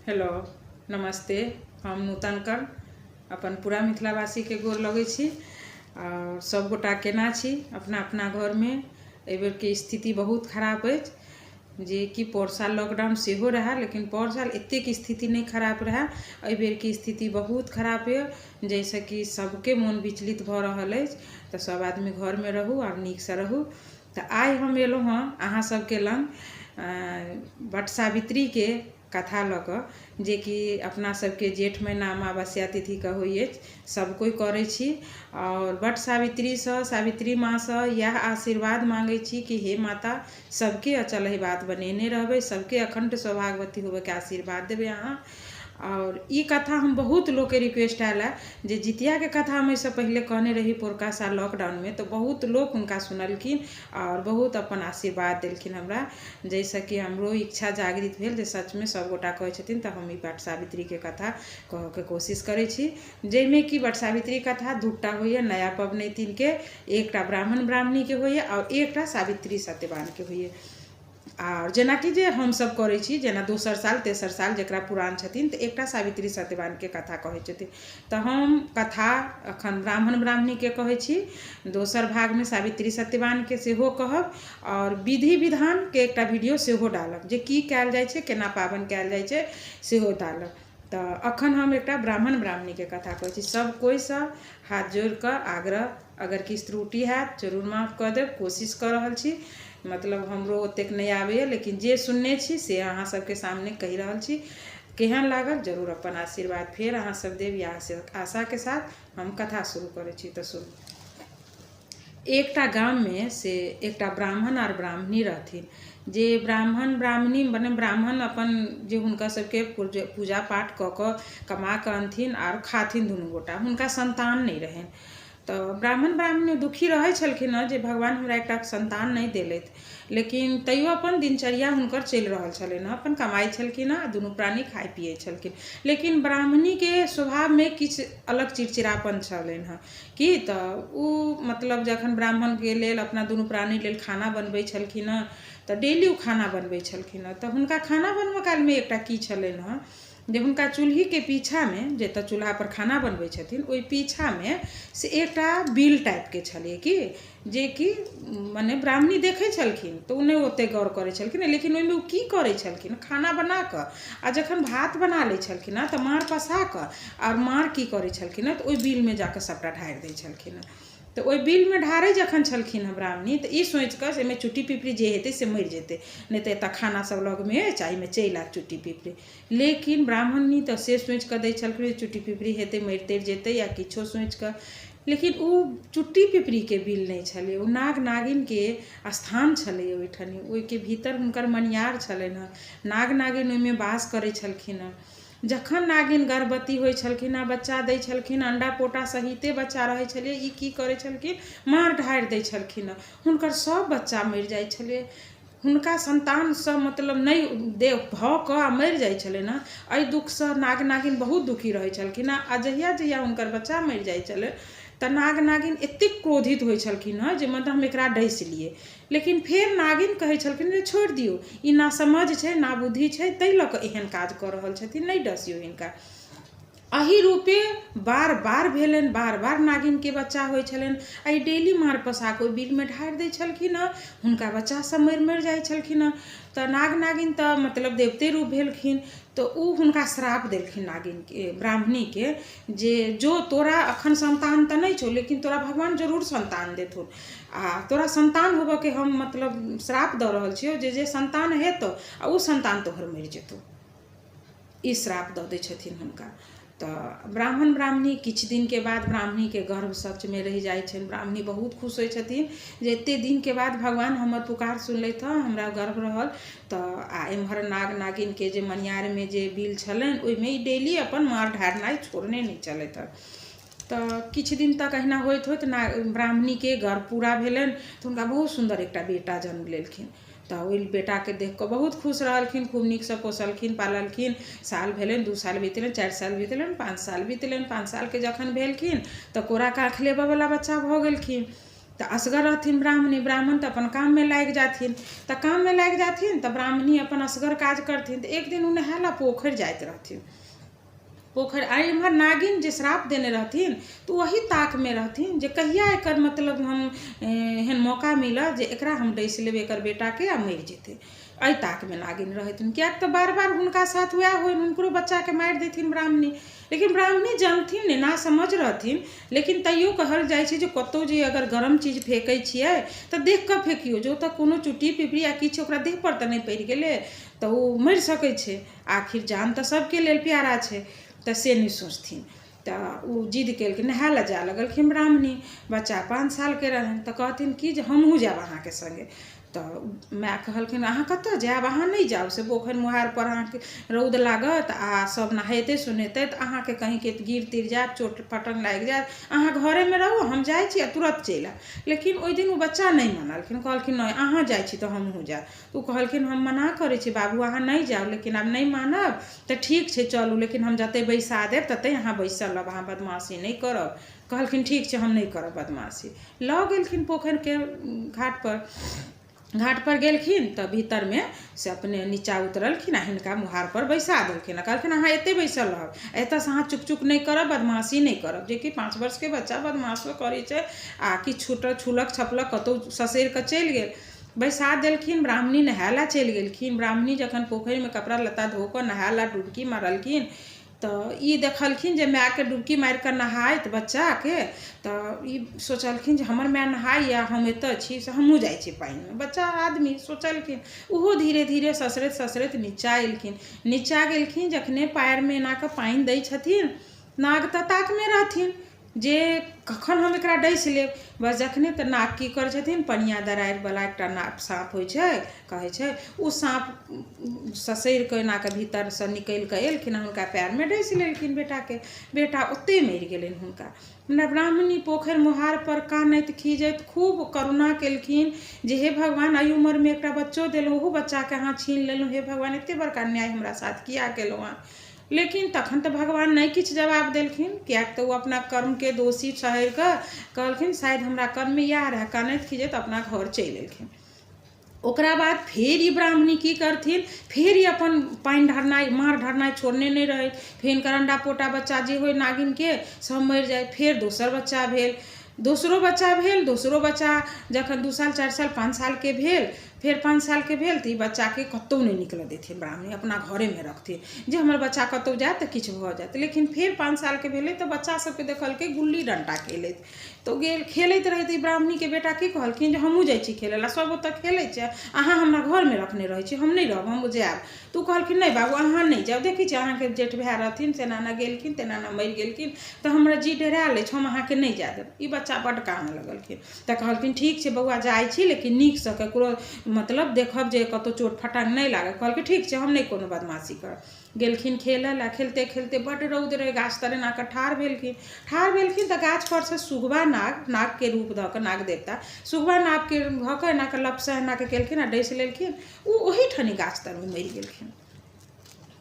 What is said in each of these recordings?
Hello नमस्ते। हम नूतन कर अपन पूरा मिथिलावासी के गोर लगे छी और सब गोटा केना छी अपना अपना घर में। एबेर के स्थिति बहुत खराब है जे कि पर साल लॉकडाउन से हो रहा, लेकिन पर साल एतेक स्थिति नहीं खराब रहा। एबेर की स्थिति बहुत खराब है, जैसे कि सबके मन विचलित भ रहल है। तो सब आदमी घर में रहू और नीक से रहू। तो आइ हम एलहुँ हाँ अहाँ सबके लंग वट सावित्री के कथा लग, जे कि अपना सबके जेठ महीना अमावस्या तिथि का होइए, सब कोई करे छी। और वट सावित्री से सावित्री माँ से यह आशीर्वाद मांगे छी कि हे माता सबके अचल ही बात बनेने रहबे, सबके अखंड सौभाग्यवती होबे के आशीर्वाद देवे अहाँ। और ई कथा हम बहुत लोग के रिक्वेस्ट आयल है, जे जितिया के कथा हम इससे पहले कहने रही पोरका साल लॉकडाउन में, तो बहुत लोग उनका सुनलखिन और बहुत अपन आशीर्वाद दिलखिन हमरा। जैसे कि हमरो इच्छा जागृत भेल जे सच में सब गोटा कहै छथिन, तो हम ई वट सावित्री के कथा कह के कोशिश करै छी। जैमे कि वट सावित्री कथा दूटा होइए नया पबनैतिन के, एकटा ब्राह्मण ब्राह्मणी के होइए और एकटा सावित्री सत्यवान के होइए। और जेना कि जे हम सब करै छी, जेना दोसर साल तेसर साल जकरा पुरान छथिन तो एकटा सावित्री सत्यवान के कथा कहै छथिन। तो हम कथा अखन ब्राह्मण ब्राह्मणी के कहै छी, दोसर भाग में सावित्री सत्यवान के सेहो कहब और विधि विधान के एकटा वीडियो सेहो डालब, जे की कयल जाइ छै, केना पाबन कयल जाइ छै सेहो डालब। तो अखन हम एकटा ब्राह्मण ब्राह्मणी के कथा कहै छी। सब कोई से हाथ जोड़ कर आग्रह, अगर किछु त्रुटि हैत जरूर माफ कऽ देब, कोशिश कऽ रहल छी। मतलब हमरो ओतेक नहीं आबैए, लेकिन जे सुनने छी से अहाँ सबके सामने कहि रहल छी। केहन लागल जरूर अपन आशीर्वाद फेर अहाँ सब देव, या आशा के साथ हम कथा शुरू करै छी। तो सुनू। एकटा गाम में से एकटा ब्राह्मण और ब्राह्मणी रहथिन। जे ब्राह्मण ब्राह्मणी मने ब्राह्मण अपन जे हुनका सबके पूजा पाठ कऽ कऽ कमा कऽ अनथिन और खाथिन दुनू गोटा, हुनका संतान नहीं रहन। तो ब्राह्मण ब्राह्मणी दुखी रहे छलखिन जे भगवान हमरा एकटा संतान नहीं देलथि, लेकिन तैयो अपन दिनचर्या हुनकर चलि रहल छलनि, अपन कमाई छलखिन, दुनू प्राणी खाए पिए छलखिन। लेकिन ब्राह्मणी के स्वभाव में किछु अलग चिड़चिड़ापन छलनि हँ कि तो उ मतलब जखन ब्राह्मण के लेल अपना दुनू प्राणी लेल खाना बनबै छलखिन, तो डेली उ खाना बनबै छलखिन। तो हुनका खाना बनबै काल में एकटा की छलनि हँ, जे हुनका चूल्ही के पीछा में जतऽ चूल्हा पर खाना बनबै छथिन ओहि पीछा में से एकटा बिल टाइप के छलै कि, जे कि मने ब्राह्मणी देखै छलखिन तो उन्हें ओते गौर करै छलखिन, लेकिन ओहिमे ओ की करै छलखिन, खाना बना कऽ आ जखन भात बना लै छलखिन तऽ माँड़ पसा कऽ और माँड़ की करै छलखिन तऽ ओहि बिल में जाकऽ सबटा ढारि दै छलखिन। तो ओहि बिल में ढारै जखन छलखिन हँ ब्राह्मणी, तो ई सोचि कऽ एहिमे चुट्टी पिपरी जे हेतै से मरि जेतै, नहि तऽ एतऽ खाना सब लगमे अछि, एहिमे चलि आयत चुट्टी पिपरी। लेकिन ब्राह्मणी तो से सोचि कऽ दै छलखिन चुट्टी पिपरी हेतै, मरि तरि जेतै या किछो सोचि कऽ। लेकिन ओ चुट्टी पिपरी के बिल नहीं छलै, ओ नाग नागिन के स्थान छलै ओहिठनी। ओहिके भीतर हुनकर मनियार छलनि हँ, नाग नागिन ओहिमे वास करै छलखिन हँ। जखन नागिन गर्भवती होइ छलखिन हँ, बच्चा दै छलखिन, अंडा पोटा सहिते बच्चा रहै छलै, ई की करै छलखिन, मार ढारि दै छलखिन हँ, हुनकर सब बच्चा मरि जाइ छलै। हुनका संतान से मतलब नहीं देह भऽ कऽ मरि जाइ छलनि हँ। एहि दुख से नाग नागिन बहुत दुखी रहै छलखिन हँ। आ जहिया जहिया हुनकर बच्चा मरि जाइ छलै तऽ नाग नागिन एतेक क्रोधित होइ छलखिन हँ जे मतलब हम एकरा डसि लिए। लेकिन फेर नागिन कहै छलखिन जे छोड़ि दियौ, ई ना समझ छै ना बुद्धि छै, ताहि लऽ कऽ एहन काज कऽ रहल छथिन, नहीं डसियौ हिनका। एही रूपे बार बार भेलनि, बार बार नागिन के बच्चा होइ छलनि। एहि डेली मार पसा कऽ बिल में ढारि दै छलखिन हँ, हुनका बच्चा सब मरि मरि जाइ छलखिन हँ। तऽ नाग नागिन तऽ मतलब देवते रूप भेलखिन, तो उ हुनका श्राप देलखिन नागिन के ब्राह्मणी के, जे जो तोरा अखन संतान तऽ नहीं छौ, लेकिन तोरा भगवान जरूर संतान देथुन, आ तोरा संतान होबऽ के हम मतलब श्राप दऽ रहल छियौ, जे जे संतान हेतौ आ उ संतान तोहर मरि जेतौ। ई श्राप दऽ दै छथिन हुनका। तो ब्राह्मण ब्राह्मणी किछु दिन के बाद ब्राह्मणी के गर्भ सच में रहि जाइ छनि। ब्राह्मणी बहुत खुश होइ छथिन जे एते दिन के बाद भगवान हमर पुकार सुनलथि हँ, हमरा गर्भ रहल। तो आ एम्हर नाग नागिन के जे मनियार में जे बिल छलनि ओहिमे ई डेली अपन मार ढारनाइ छोड़ने नहीं चलैत हँ। तो किछु दिन तक अहिना होइत होइत ब्राह्मणी के गर्भ पूरा भेलनि, तो हुनका बहुत सुंदर एकटा बेटा जन्म लेलखिन। तो ओहि बेटा के देख कऽ बहुत खुश रहलखिन, खूब नीक से पोसलखिन पाललखिन। साल भेलनि, 2 साल बीतलनि, 4 साल बीतलनि, 5 साल बीतलनि। 5 साल के जखन भेलखिन तो कोरा काख लेबऽ वाला बच्चा भऽ गेलखिन। तो असगर रहथिन ब्राह्मणी, ब्राह्मण तो अपन काम में लाग जाथिन, तो काम में लाग जाथिन तो ब्राह्मणी अपन असगर काज करथिन। तो एक दिन उन्हें हेला पोखर जात रहथिन, पोखर आ इम्हर नागिन जे श्राप देने रहथिन तो वही ताक में रहथिन जे कहिया एकर मतलब हम एहन मौका मिला जे एकरा हम डैस लेबै एकर बेटा के आ मरि जेतै। एहि ताक में नागिन रहथिन, किएक तो बार बार हुनका साथ वएह होइ, हुनकरो बच्चा के मारि देथिन ब्राह्मणी। लेकिन ब्राह्मणी जानथिन ने, ना समझ रहथिन, लेकिन तैयो कहल जाइ छै जे कतौ जे अगर गरम चीज फेंकै छियै तऽ देख कऽ फेंकियो, जो तऽ कोनो चुट्टी पिपड़ी या किछु ओकरा देह पर तऽ नहि पड़ि गेलै तऽ ओ मरि सकै छै, आखिर जान तऽ सबके लेल प्यारा छै। तऽ से नहीं सोचथिन, तो वो जिद केलखिन, नहाय लए जाए लगलखिन ब्राह्मणी। बच्चा 5 साल के रहन, तो कहथिन कि जे हमहूँ जायब अहाँके संगे। तो माय कहलखिन अहाँ कतऽ जायब, अहाँ नहीं जाउ, से पोखरि मुहार पर अहाँके रौद लागत आ सब नहेतै सुनेतै तऽ अहाँके कहीं के गिर तिर जायत, चोट पटन लागि जायत, अहाँ घरे में रहू, हम जाइ छी आ तुरंत चलि आयब। लेकिन ओहि दिन ओ बच्चा नहीं मानलखिन, कहलखिन नहीं अहाँ जाइ छी तऽ हमहूँ जायब। तो कहलखिन हम मना करै छी बाबू, अहाँ नहीं जाउ, लेकिन आब नहीं मानब तऽ ठीक छै चलू, लेकिन हम जतै बैसा देब ततै अहाँ बैसल रहब, अहाँ बदमाशी नहीं करब। कहलखिन ठीक छै हम नहीं करब बदमाशी। लऽ गेलखिन पोखरि के घाट पर, घाट पर गेलखिन तऽ भीतर में से अपने नीचा उतरलखिन आ हिनका मुहार पर बैसा देलखिन। कहलखिन अहाँ एते बैसल रहब, एतऽ से अहाँ चुक चुक नहीं करब, बदमाशी नहीं करब। जेकि 5 वर्ष के बच्चा बदमाशो करै छै आ किछु छुलक छपलक कतौ ससैर कऽ चलि गेल। बैसा देलखिन, ब्राह्मणी नहाय ला चलि गेलखिन। ब्राह्मणी जखन पोखरि में कपड़ा लत्ता धो कऽ नहाय ला डुबकी मारलखिन तो ई देखलखिन जे माय के डुबकी मारि कऽ नहाइत बच्चा के, तो ई सोचलखिन जे हमर माय नहाय या हम एतऽ छी से हमहूँ जाइ छी पानि में। बच्चा आदमी सोचलखिन, ओहो धीरे धीरे ससरैत ससरैत नीचा एलखिन। नीचा गेलखिन, जखने पैर में एना कऽ पानि दै छथिन, नाग तऽ ताक में रहथिन जे कखन हम एकरा डैस लेब। बस जखने तऽ नाग की करै छथिन, पनिया दरारि वाला एकटा साँप होइ छै, कहै छै, ओ साँप ससैर कऽ एना कऽ भीतर से निकलि कऽ एलखिन, हुनका पैर में डैस लेलखिन बेटा के। बेटा ओते मरि गेलनि हुनका। ब्राह्मणी पोखरि मुहार पर कानैत खीजैत खूब करुणा केलखिन जे हे भगवान, एहि उम्र में एकटा बच्चो देलहुँ, ओहो बच्चा के अहाँ छीन लेलहुँ, हे भगवान एते बड़का न्याय हमरा साथ किया केलहुँ हँ। लेकिन तखन तऽ भगवान नहीं किछु जवाब देलखिन, किएक तऽ ओ अपना कर्म के दोषी ठहरि कऽ कहलखिन शायद हमरा कर्म में इएह रहै, कानैत खीजैत अपना घर चलि एलखिन। ओकरा बाद फेर ई ब्राह्मणी की करथिन, फेर ई अपन पानि ढरनाइ मार ढरनाइ छोड़ने नहीं रहे। फेर हिनकर अंडा पोटा बच्चा जे होय नागिन के सब मरि जाए। फेर दोसर बच्चा भेल, दोसरो बच्चा भेल, दोसरो बच्चा जखन 2 साल 4 साल 5 साल के भेल, फेर 5 साल के भेल तऽ ई बच्चा के कतौ नहीं निकलऽ देथिन ब्राह्मणी, अपना घरे में रखथिन जे हमर बच्चा कतौ जाए तऽ किछु भऽ जाएत। लेकिन फेर 5 साल के भेलै तऽ बच्चा सबके देखलकै गुल्ली डंटा खेलैत, तो गेल खेलैत रहै तऽ ब्राह्मणी के बेटा की कहलखिन जे हमहूँ जाइ छी खेलै ला, सब ओतऽ खेलै छै, अहाँ हमरा घर में रखने रहै छी, हम नहीं रहब, हम जायब। तो कहलखिन नहीं बाबू अहाँ नहीं जाउ, देखै छी अहाँके जेठ भाय रहथिन तेना ना गेलखिन तेना ना मरि गेलखिन, तऽ हमरा जी डेरायल अछि, हम अहाँके नहीं जाय देब। ई बच्चा बड्ड कानऽ लगलखिन। तऽ कहलखिन ठीक छै बौआ जाइ छी, लेकिन नीक से ककरो मतलब देखब जे कतौ चोट फटांग नहीं लागे। कहलखिन ठीक छै हम नहीं कोनो बदमाशी करब। गेलखिन खेलऽ ला, खेलते खेलते बड्ड रौद रहे, गाछ तर एना कऽ ठाढ़ भेलखिन तऽ गाछ पर से सुगबा नाग के रूप धऽ कऽ, नाग देवता सुगबा नाग के धऽ कऽ एना कऽ लपसा एना कऽ केलखिन आ डैस लेलखिन। ओ ओही ठनी गाछ तर में मरि गेलखिन।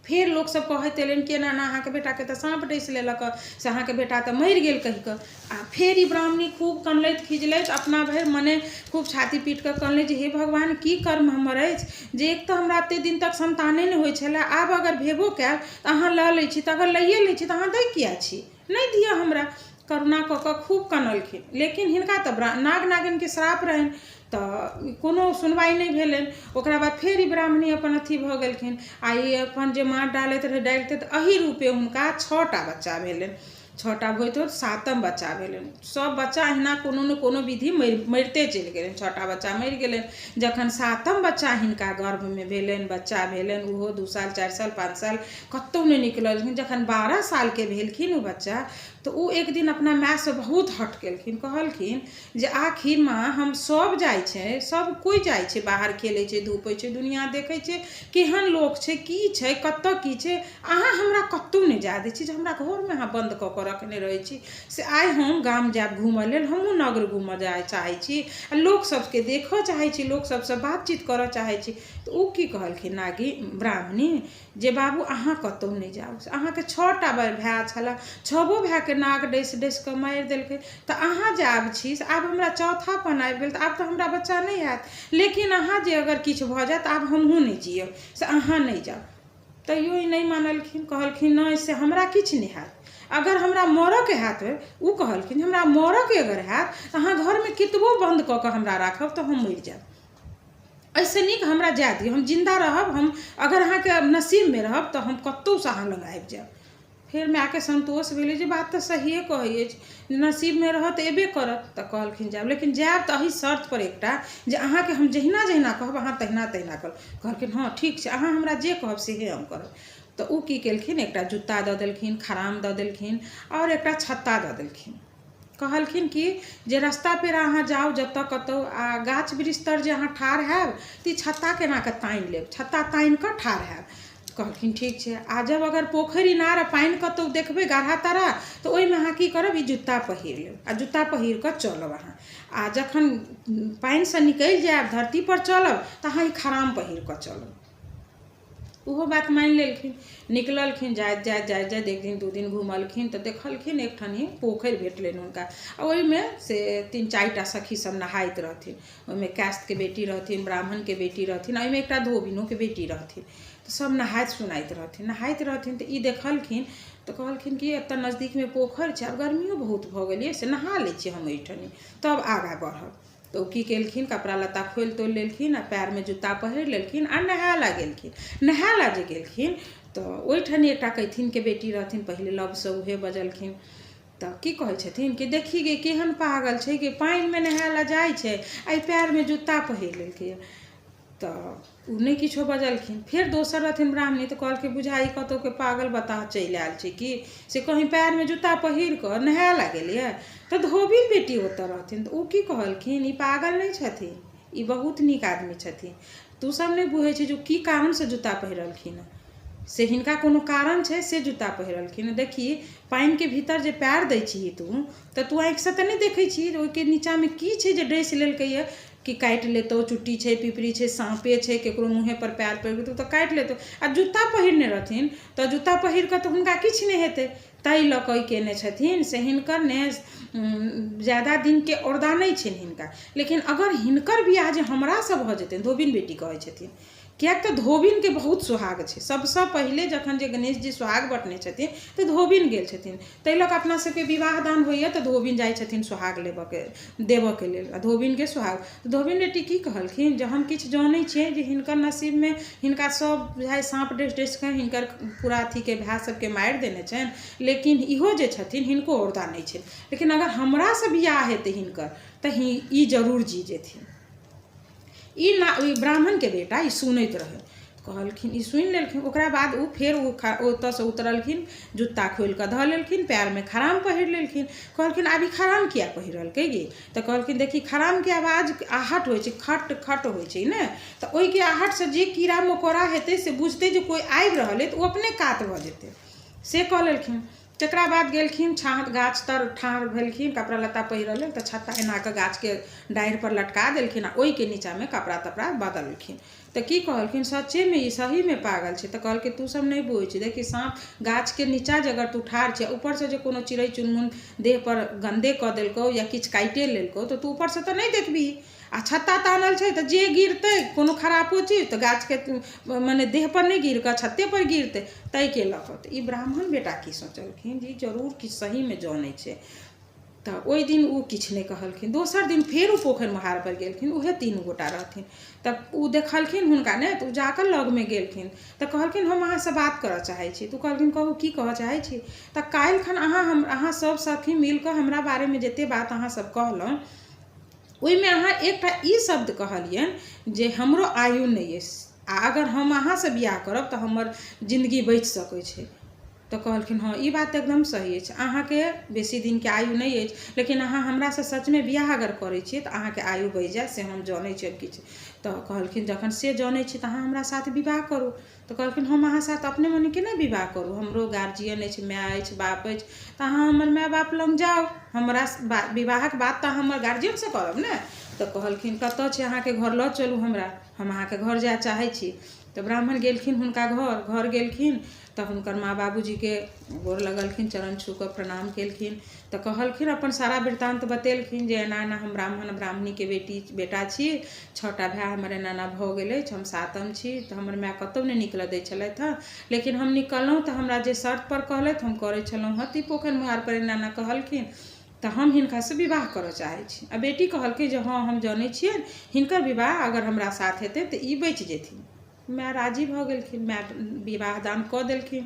फेर लोक सब कहैत एलनि कि एना ना अहाँके बेटा के तऽ साँप डैस लेलक, से अहाँके बेटा तऽ मरि गेल कहि कऽ। आ फेर ई ब्राह्मणी खूब कनलैत खिजलैत अपना भरि मने खूब छाती पीट कऽ कनलैत जे हे भगवान की कर्म हमर अछि जे एक तऽ हमरा एते दिन तक संताने नहि होइ छलै, आब अगर भेबो कैल तऽ अहाँ लऽ लै छी, तऽ अगर लइए लै छी तऽ अहाँ दै किया छी, नहीं दिअ हमरा। करुणा कऽ कऽ खूब कनलखिन, लेकिन हिनका तऽ नाग नागिन के श्राप रहनि तऽ कोनो सुनवाई नहीं भेलनि। ओकरा बाद फेर ई ब्राह्मणी अपन अथी भऽ गेलखिन आ ई अपन जे मार डालैत रहे डालिते तऽ एही रूपे हुनका 6टा बच्चा भेलनि। 6टा होइत होइत 7म बच्चा भेलनि। सब बच्चा अहिना कोनो न कोनो विधि मरिते चलि गेलनि। 6टा बच्चा मरि गेलनि। जखन 7म बच्चा हिनका गर्भ में भेलनि, बच्चा भेलनि, ओहो 2 साल 4 साल 5 साल कतौ नहीं निकललखिन। जखन 12 साल के भेलखिन ओ बच्चा तो ओ एक दिन अपना माय से बहुत हट केलखिन। कहलखिन जे आखिर माँ हम सब जाइ छै, सब कोई जाइ छै बाहर खेलै छै धूपै छै, दुनिया देखै छै केहन लोक छै, की छै, कतऽ की छै, अहाँ हमरा कतौ नहीं जाय दै छी जे हमरा घर में अहाँ बंद कऽ कऽ पर रखने रहे छी से आइ हम गाम जायब घूमय लेल, हमहूँ नगर घूमय जाय चाहै छी आ लोक सबके देखऽ चाहै छी, लोक सबसँ बातचीत करऽ चाहै छी। तऽ ओ की कहलखिन नागी ब्राह्मणी जे बाबू अहाँ कतहु नहि जाउ, अहाँके 6टा भाय छलै, 6गो भायके नाक डसि डसि कऽ मारि देलकै, तऽ अहाँ जे आब छी से आब हमरा चौथापन आबि गेल, तऽ आब तऽ हमरा बच्चा नहीं हैत, लेकिन अहाँ जे अगर किछु भऽ जायत आब हमहूँ नहीं जियब, से अहाँ नहीं जाउ। तैयो ई नहीं मानलखिन, कहलखिन नहीं से हमरा किछु नहीं हैत, अगर हमरा मरऽके हैत, ओ कहलखिन हमरा मरऽके अगर हैत तऽ अहाँ घरमे कतबो बंद कऽ कऽ हमरा राखब तऽ हम मरि जायब, ऐसे नीक हमरा जाय दियौ, हम जिंदा रहब, हम अगर अहाँके नसीब में रहब तऽ हम कतहुसँ अहाँ लग आबि जायब। फिर मायके संतोष भेलै जे बात तऽ सहिए कहै अछि, नसीब में रहत एबे करत, तऽ कहलखिन जायब, लेकिन जायब तऽ एही शर्त पर एकटा जे अहाँके हम जहिना जहिना कहब अहाँ तहिना तहिना करब। कहलखिन हाँ ठीक छै, अहाँ हमरा जे कहब सेहे हम करब। तऽ ओ की केलखिन, एकटा जूता दऽ देलखिन, खराम दऽ देलखिन और एकटा छत्ता दऽ देलखिन। कहलखिन कि जे रास्ता पेरा अहाँ जाउ जतऽ कतहु आ गाछ वृक्ष तर जे अहाँ ठाढ़ हैब तऽ ई छत्ता केना कऽ तानि लेब, छत्ता तानि कऽ ठाढ़ हैब। कहलखिन ठीक छै। आ जब अगर पोखरि इनार आ पानि कतहु देखबै गाढ़ा ताढ़ा तऽ ओहिमे अहाँ की करब, ई जूता पहिर लेब आ जूता पहिर कऽ चलब अहाँ, आ जखन पानिसँ निकलि जायब धरती पर चलब तऽ अहाँ ई खराम पहिर कऽ चलब। ओहो बात मानि लेलखिन, निकललखिन, जाइत जाइत जाइत जाइत एक दिन 2 दिन घुमलखिन तऽ देखलखिन एकठनी पोखरि भेटलनि हुनका, आ ओहिमे से 3-4टा सखी सब नहाइत रहथिन, ओहिमे कास्तके बेटी रहथिन, ब्राह्मणके बेटी रहथिन, ओहिमे एकटा धोबिनोके बेटी रहथिन, तऽ सब नहाइत सुनाइत रहथिन। तऽ ई देखलखिन तऽ कहलखिन कि एतऽ नजदीकमे पोखरि छै, आब गर्मियो बहुत भऽ गेल यऽ, से नहा लै छियै हम एहिठनी तब आगाँ बढ़ब। तऽ ओ की केलखिन, कपड़ा लत्ता खोलि तोलि लेलखिन आ पैरमे जूता पहिर लेलखिन आ नहाय ला गेलखिन। नहाय ला जे गेलखिन तऽ ओहिठनी एकटा कैथिनके बेटी रहथिन, पहिले लबसँ उहे बजलखिन। तऽ की कहै छथिन कि देखी गे केहन पागल छै कि पानिमे नहाय ला जाइ छै आ पैरमे जूता पहिर लेलकै। तऽ ओ नहीं किछो बजलखिन। फेर दोसर रहथिन ब्राह्मणी, तऽ कहलखिन बुझाइ कतहुके पागल बताह चलि आयल छै कि से कहीं पैरमे जूता पहिर कऽ नहाय ला गेलियै। तऽ धोबिन बेटी ओतऽ रहथिन, तऽ ओ की कहलखिन ई पागल नहीं छथिन, ई बहुत नीक आदमी छथिन, तू सब नहीं बुझै छै जे की कारणसँ जूता पहिरलखिन, से हिनका कोनो कारण छै से जूता पहिरलखिन। देखी पानिके भीतर जे पैर दै छी तू तऽ तू आँखिसँ तऽ नहीं देखै छी ओहिके नीचाँमे की छै जे डसि लेलकैए, कि काटि लेतौ, चुट्टी छै, पिपरी छै, साँपे छै, केकरो मुँहे पर पैर पड़ि गेतौ तऽ काटि लेतौ। आ जूता पहिरने रहथिन तऽ जूता पहिर कऽ तऽ हुनका किछु नहीं हेतै, ताहि लऽ कऽ ई केने छथिन से हिनकर ने ज्यादा दिनके औरदा नहीं छनि हिनका, लेकिन अगर हिनकर बियाह जे हमरासँ भऽ जेतनि, धोबिन बेटी कहै छथिन, किएक तऽ धोबिनके बहुत सुहाग छै, सबसँ पहिले जखन जे गणेश जी सुहाग बटने छथिन तऽ धोबिन गेल छथिन, ताहि लऽ कऽ अपना सबके विवाह दान होइए तऽ धोबिन जाइ छथिन सुहाग देबऽके लेल, आ धोबिनके सुहाग। धोबिन बेटी की कहलखिन जे हम किछु जानै छियै जे हिनकर नसीबमे हिनका सब बुझाइ साँप डसि डसि कऽ हिनकर पूरा अथीके भाय सबके मारि देने छनि, लेकिन इहो जे छथिन हिनको औरदा नहीं छनि, लेकिन अगर हमरासँ बियाह हेतै हिनकर तऽ ई जरूर जी जेथिन। ई ब्राह्मणके बेटा ई सुनैत रहे, कहलखिन ई सुनि लेलखिन। ओकरा बाद ओ फेर ओतऽसँ उतरलखिन, जूता खोलि कऽ धऽ लेलखिन, पैरमे खराम पहिर लेलखिन। कहलखिन आब ई खराम किया पहिरलकै गे, तऽ कहलखिन देखी खरामके आवाज आहट होइ छै, खट खट होइ छै ने, तऽ ओहिके आहटसँ जे कीड़ा मकोड़ा हेतै से बुझतै जे कोइ आबि रहल अइ तऽ ओ अपने कात भऽ जेतै, से कऽ लेलखिन। तकरा बाद गेलखिन गाछ तर ठाढ़ भेलखिन, कपड़ा लत्ता पहिरल तऽ छत्ता एना कऽ गाछके डाढ़ि पर लटका देलखिन आ ओहिके नीचाँमे कपड़ा तपड़ा बदलखिन। तऽ की कहलखिन सच्चेमे ई सहीमे पागल छै। तऽ कहलकै तू सब नहीं बुझै छी, देखी साँप गाछके नीचाँ जे अगर तू ठाढ़ छै, ऊपरसँ जे कोनो चिड़ै चुनमुन देह पर गंदे कऽ देलकौ या किछु काटिए लेलकौ तऽ तू ऊपरसँ तऽ नहीं देखबही, आ छत्ता तानल छै तऽ जे गिरतै कोनो खराबो चीज तऽ गाछके मने देह पर नहीं गिर कऽ छत्ते पर गिरतै, ताहिके लऽ कऽ। तऽ ई ब्राह्मण बेटा की सोचलखिन जे जरूर किछु सहीमे जानै छै, तऽ ओहि दिन ओ किछु नहीं कहलखिन। दोसर दिन फेर ओ पोखरि महार पर गेलखिन, उहे 3 गोटा रहथिन, तब ओ देखलखिन हुनका ने तऽ ओ जाकर लगमे गेलखिन, तऽ कहलखिन हम अहाँसँ बात करऽ चाहै छी। तऽ कहलखिन कहू की कहऽ चाहै छी। तऽ काल्हिखन अहाँ सब सखी मिलकऽ हमरा बारेमे जतेक बात अहाँ सब कहलहुँ ओहिमे अहाँ एकटा ई शब्द कहलियनि जे हमरो आयु नहीं अछि, आ अगर हम अहाँसँ बियाह करब तऽ हमर जिंदगी बचि सकै छै। तो कहलखिन हाँ ई बात एकदम सही है, अहाँ के बेसी दिन के आयु नहीं है, लेकिन अहाँ हमरा से सच में बियाह अगर करे छी तो अहाँ के आयु बढ़ जाए से हम जाने छी किछु। तो कहलखिन जखन से जाने छी तो अहाँ हमरा साथ विवाह करू। तो कहलखिन हम अहाँ साथ अपने मने केना विवाह करू, हमरो गार्जियन अछि, माय अछि, बाप अछि, तो अहाँ हमर माय बाप लग जाओ, हमरा विवाहक बात तो हमर गार्जियन से करब ने। तो कहलखिन कतऽ छै अहाँके घर लऽ चलू हमरा, हम अहाँके घर जाय चाहै छी। तो ब्राह्मण गेलखिन हुनका घर गेलखिन, तो हुनकर माँ बाबूजी के गोर लगलखिन, चरण छू कऽ प्रणाम केलखिन। तो कहलखिन अपन सारा वृत्तांत बतेलखिन जे एना एना हम ब्राह्मण ब्राह्मणी के बेटा छी, 6टा भाई हमर एना एना भऽ गेल अछि, हम 7म छी। तो हमर माय कतौ नहि निकलऽ दै छलथि हँ, लेकिन हम निकललहुँ तो हमरा जे शर्त पर कहलथि हम करै छलहुँ हँ। ती पोखरि मुहार पर एना एना कहलखिन, तो हम हिनका से विवाह करऽ चाहै छी। आ बेटी कहलकै जे हाँ हम जानै छियनि हिनकर विवाह अगर हमरा साथ हेतै तऽ ई बचि जेथिन। माय राजी भऽ गेलखिन, माय विवाह दान कऽ देलखिन।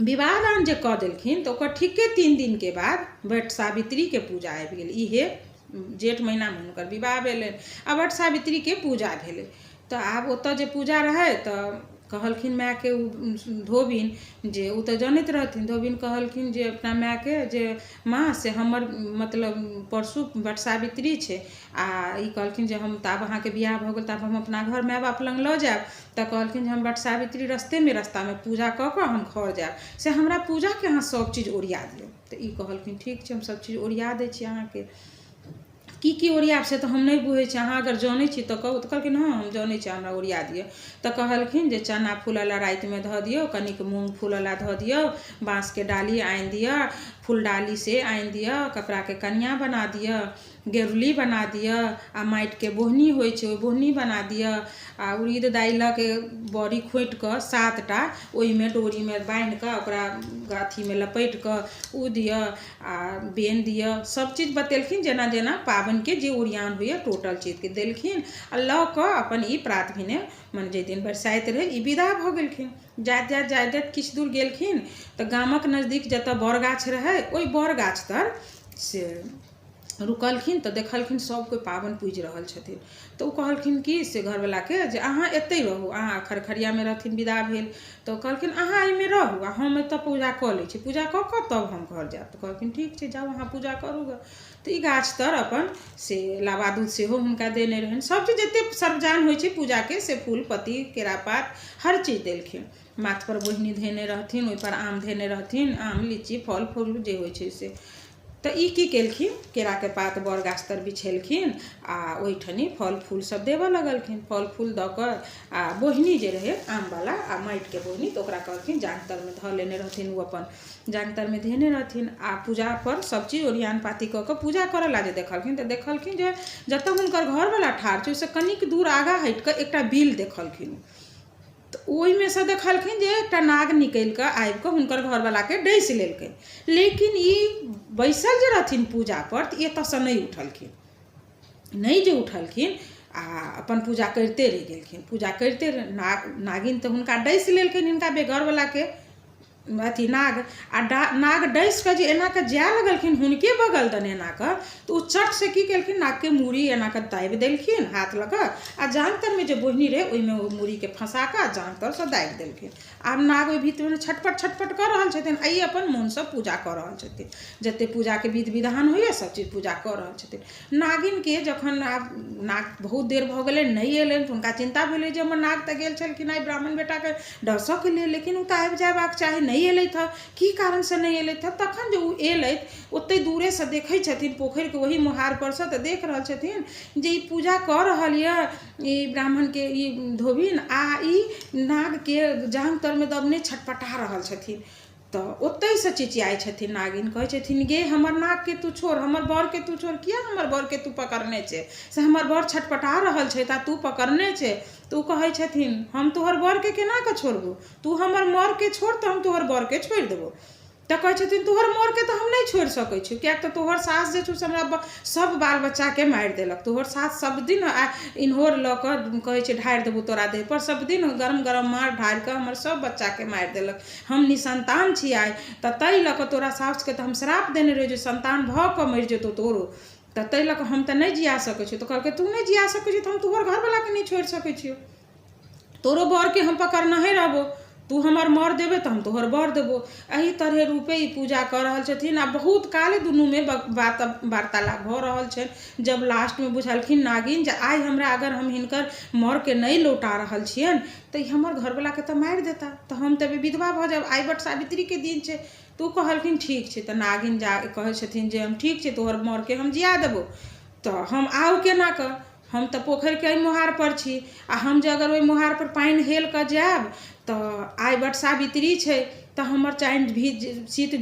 विवाह दान जे कऽ देलखिन तो ओकर ठीके 3 दिन के बाद वट सावित्री के पूजा आबि गेल। इहे जेठ महीना में हुनकर विवाह भेलनि आ वट सावित्री के पूजा भेलै। तो आब ओतऽ जे पूजा रहै तो कहलखिन माय के धोबिन जे उ तो जानैत रहथिन, धोबिन कहलखिन जे अपना माय के जे माँ से हमर मतलब परसू वट सावित्री छै आ ई कहलखिन जे हम तब अहाँ के बियाह भऽ गेल तब हम अपना घर माय बाप लग लऽ जायब। तो कहलखिन जे हम वट सावित्री रास्ता में पूजा कऽ कऽ हम घर जायब, से हमरा पूजा के अहाँ सब चीज ओरिया दियौ। तो ई कहलखिन ठीक छै हम सब चीज ओरिया दै छी अहाँ के। की ओरियाब से तो हम नहीं बुझै छी, अहाँ अगर जानै छी तो कहू। तो कहलखिन हाँ हम जानै छी, हमरा ओरिया दियौ। तो कहलखिन जे चना फूलला राति में धऽ दियौ, कनिक मूँग फूलला धऽ दियौ, बाँस के डाली आनि दियौ, फूलडाली से आनि दियौ, कपड़ा के कनिया बना दियौ, गेरुली बना दियौ, आ माटि के बोहनी होइ छै ओहि बोहनी बना दियौ, आ उड़ीद दालि के बड़ी खोटि कऽ 7टा ओहिमे डोरी में बान्हि कऽ ओकरा गाथी में लपेट कऽ उ दियौ आ बेन दियौ। सब चीज बतेलखिन जेना जेना पाबनि के जे ओरियान होइए टोटल चीज के देलखिन आ लऽ कऽ अपन ई प्रात भेने मन जे दिन बरसाइत रहै ई विदा भऽ गेलखिन। जाइत किछु दूर गेलखिन तऽ गामक नजदीक जतऽ बर गाछ रहै ओहि बर गाछ तर से रुकलखिन। तो देखलखिन सब कोई पाबनि पूजि रहल छथिन। तो कहलखिन कि से घरवाला के जे अहाँ एतै रहू, अहाँ खरखरिया में रहथिन विदा भेल। तो कहलखिन अहाँ एहिमे रहू आ हम एतऽ पूजा कऽ लै छी, पूजा कऽ कऽ तब हम घर जायब। तो कहलखिन ठीक छै जाउ अहाँ पूजा करू ग। तो ई गाछ तर अपन से लाबा दूध सेहो हुनका देने रहनि, सब चीज जतेक सरजान होइ छै पूजा के से फूल पत्ती केरा पात हर चीज देलखिन। माथ पर बोहनी धेने रहथिन, ओहि पर आम धेने रहथिन, आम लीची फल फूल जे होइ छै से। तो ई की केलखिन केरा के पात बर गाछ तर बिछेलखिन आ ओहिठनी फल फूल सब देबऽ लगलखिन। फल फूल दऽ कऽ आ बोहनी जे रहे आम वाला आ माटि के बोहनी तो ओकरा कहलखिन जांग तर में धऽ लेने रहथिन, ओ अपन जांग तर में धेने रहथिन। आ पूजा पर सब चीज ओरियान पाती कऽ कऽ पूजा करऽ ला जे देखलखिन तो देखलखिन जे जतऽ हुनकर घर वाला ठाढ़ छै ओहिसँ कनिक दूर आगाँ हटि कऽ एकटा बिल देखलखिन। तो ओहिमे से देखलखिन जे एकटा नाग निकलि कऽ आबि कऽ हुनकर घरवाला के डसि लेलकै, लेकिन ई बैसल जे रहथिन पूजा पर तऽ एतऽसँ नहीं उठलखिन। नहीं जे उठलखिन आ अपन पूजा करिते रहि गेलखिन। पूजा करिते नागिन तऽ हुनका डसि लेलखिन हिनका बेघरवला के अथी नाग आ नाग डसि कऽ जे एना कऽ जाय लगलखिन हुनके बगल दने एना कऽ, तो चट से की केलखिन नाग के मूड़ी एना कऽ दाबि देलखिन हाथ लऽ कऽ आ जांग तर में जे बोहनी रहे ओहिमे ओ मूड़ी के फंसा कऽ जांग तर से दाबि देलखिन। आब नाग ओहि भीतर में छटपट छटपट कऽ रहल छथिन आ ई अपन मोन से पूजा कऽ रहल छथिन, जते पूजा के विधि विधान होइए सब चीज पूजा कऽ रहल छथिन। नागिन के जखन आब नाग बहुत देर भऽ गेलै नहीं एलनि तो हुनका चिंता भेलै जे हमर नाग तऽ गेल छलखिन आइ ब्राह्मण बेटा के डसऽ के लेल, लेकिन ओ तऽ आबि जायबाक चाही, नहीं एलथि हँ, की कारण से नहीं एलथि हँ। तखन जे ओ एलथि ओते दूरे से देखै छथिन पोखरि के वही मुहार पर से, तऽ देख रहल छथिन जे ई पूजा कऽ रहल यऽ ई ब्राह्मण के ई धोबिन आ ई नाग के जांग तर में दबने छटपटा रहल छथिन। तो ओतै से चिचियाई छथिन नागिन, कहै छथिन गे हमर नाग के तू छोड़, हमर बर के तू छोड़, किया हमर बर के तू पकड़ने छे, से हमर बर छटपटा रहल छै ता तू पकड़ने छे। तो कहै छथिन हम तोहर बर के केना के छोड़बू, तू हमर मर के छोड़ तो हम तोहर बर के छोड़ देबो। तो कहै छथिन तोहर मोर के तो हम नहीं छोड़ सकै छी, किया तो तोहर सास जे छौ हमरा सब बाल बच्चा के मारि देलक, तोहर सास सब दिन इन्होर लऽ कऽ कहै छै ढारि देबो तोरा देह पर, सब दिन गरम गरम मार ढारि कऽ हमर सब बच्चा के मारि देलक, हम निसंतान छी आइ, तऽ ताहि लऽ कऽ तोरा सास के तो हम श्राप देने रहिए जे संतान भऽ कऽ मरि जेतौ तोरो, तऽ ताहि लऽ कऽ हम तऽ नहीं जिया सकै छी। तो कहलकै तू नहीं जिया सकै छी तो हम तोहर घरवाला के नहीं छोड़ि सकै छियो, तोरो बर के हम पकड़ना ही रहबो। तू हमर मर देबे तो हम तोहर बर देबो। एही तरह रूपे ई पूजा कर रहल छथिन। आ बहुत काल दुनू में वार्तालाप भ रहल छै। जब लास्ट में बुझलखिन नागिन जे आइ हमरा अगर हम हिनकर मर के नहीं लौटा रहल छियन तो हमर घरवाला के तो मारि देता, तो हम तब विधवा भ जाब। आइ बट सावित्री के दिन छै। तू कहलखिन ठीक छै। तो नागिन जा कहे छथिन जे हम ठीक छै, तोहर मर के हम जिया देबो। तो हम आउ केना क, हम तो पोखर के मोहार पर छी, आ हम जे अगर ओहि मोहार पर पानी हेल कर जाब तो आइ बट सावित्री छै, तो हमर चाइन शीत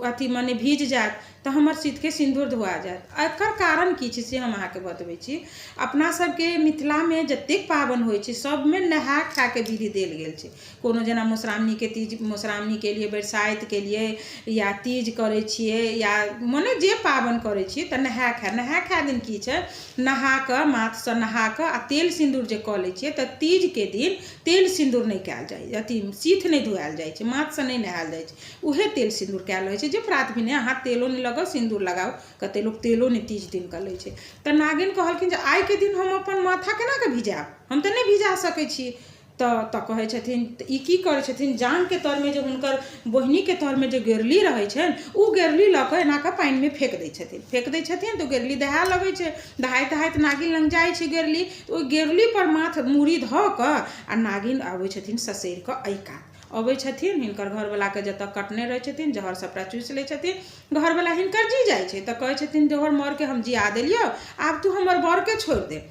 अथी मने भीज जात, तो हमर शीत के सिंदूर धोआ जात। एकर कारण की छै से हम अहाँके बतबै छी। अपना सबके मिथिला में जतेक पाबन होइ छै सब में नहा खा के विधि देल गेल छै। कोनो जना मधुश्रावणी के तीज, मधुश्रावणी के लिए, बरसाइत के लिए, या तीज करे छिए, या मने जे पाबन करे छिए तो नहा खा दिन की छै, नहा के माथ से नहा के आ तेल सिंदूर जे क लै छिए। तो तीज के दिन तेल सिंदूर नहीं कयल जाय, अथी शीत नहीं धोयल जाय छै, माथ से नहीं नहायल जाय छै, उहे तेल सिंदूर कयल रहै छै। जे प्रात भेने अहाँ तेलो नहीं लगाओ, सिंदूर लगाओ, कते लोग तेलो नहीं तीज दिन कर लै छै। तो नागिन कहलखिन जे आइ के दिन हम अपन माथा केना के भिजाब, हम तो नहीं भिजा सकै छी। तो कहे छथिन ई की करे छथिन, जांग के तर में जो हुनकर बहिनी के तर में जो गेरली रहे छै, उ गेरली ल के एना के पानी में फेंक दै छथिन। तो गेरली दहाए लगे छै। दहाइत नागिन लग जाय छै गेरली, तो गेरली पर माथ मूड़ी ध के आ नागिन आबै छथिन ससैर के ऐका अबै छथिन। हिनकर घरवाला के जतऽ कटने रहे छथिन, जहर सबटा चूसि लै छथिन। घरवाला हिनकर जी जाइ छै। तो कहे छथिन जोहर मर के हम जिया देलियो, आब तू हमर बर के छोड़ दे।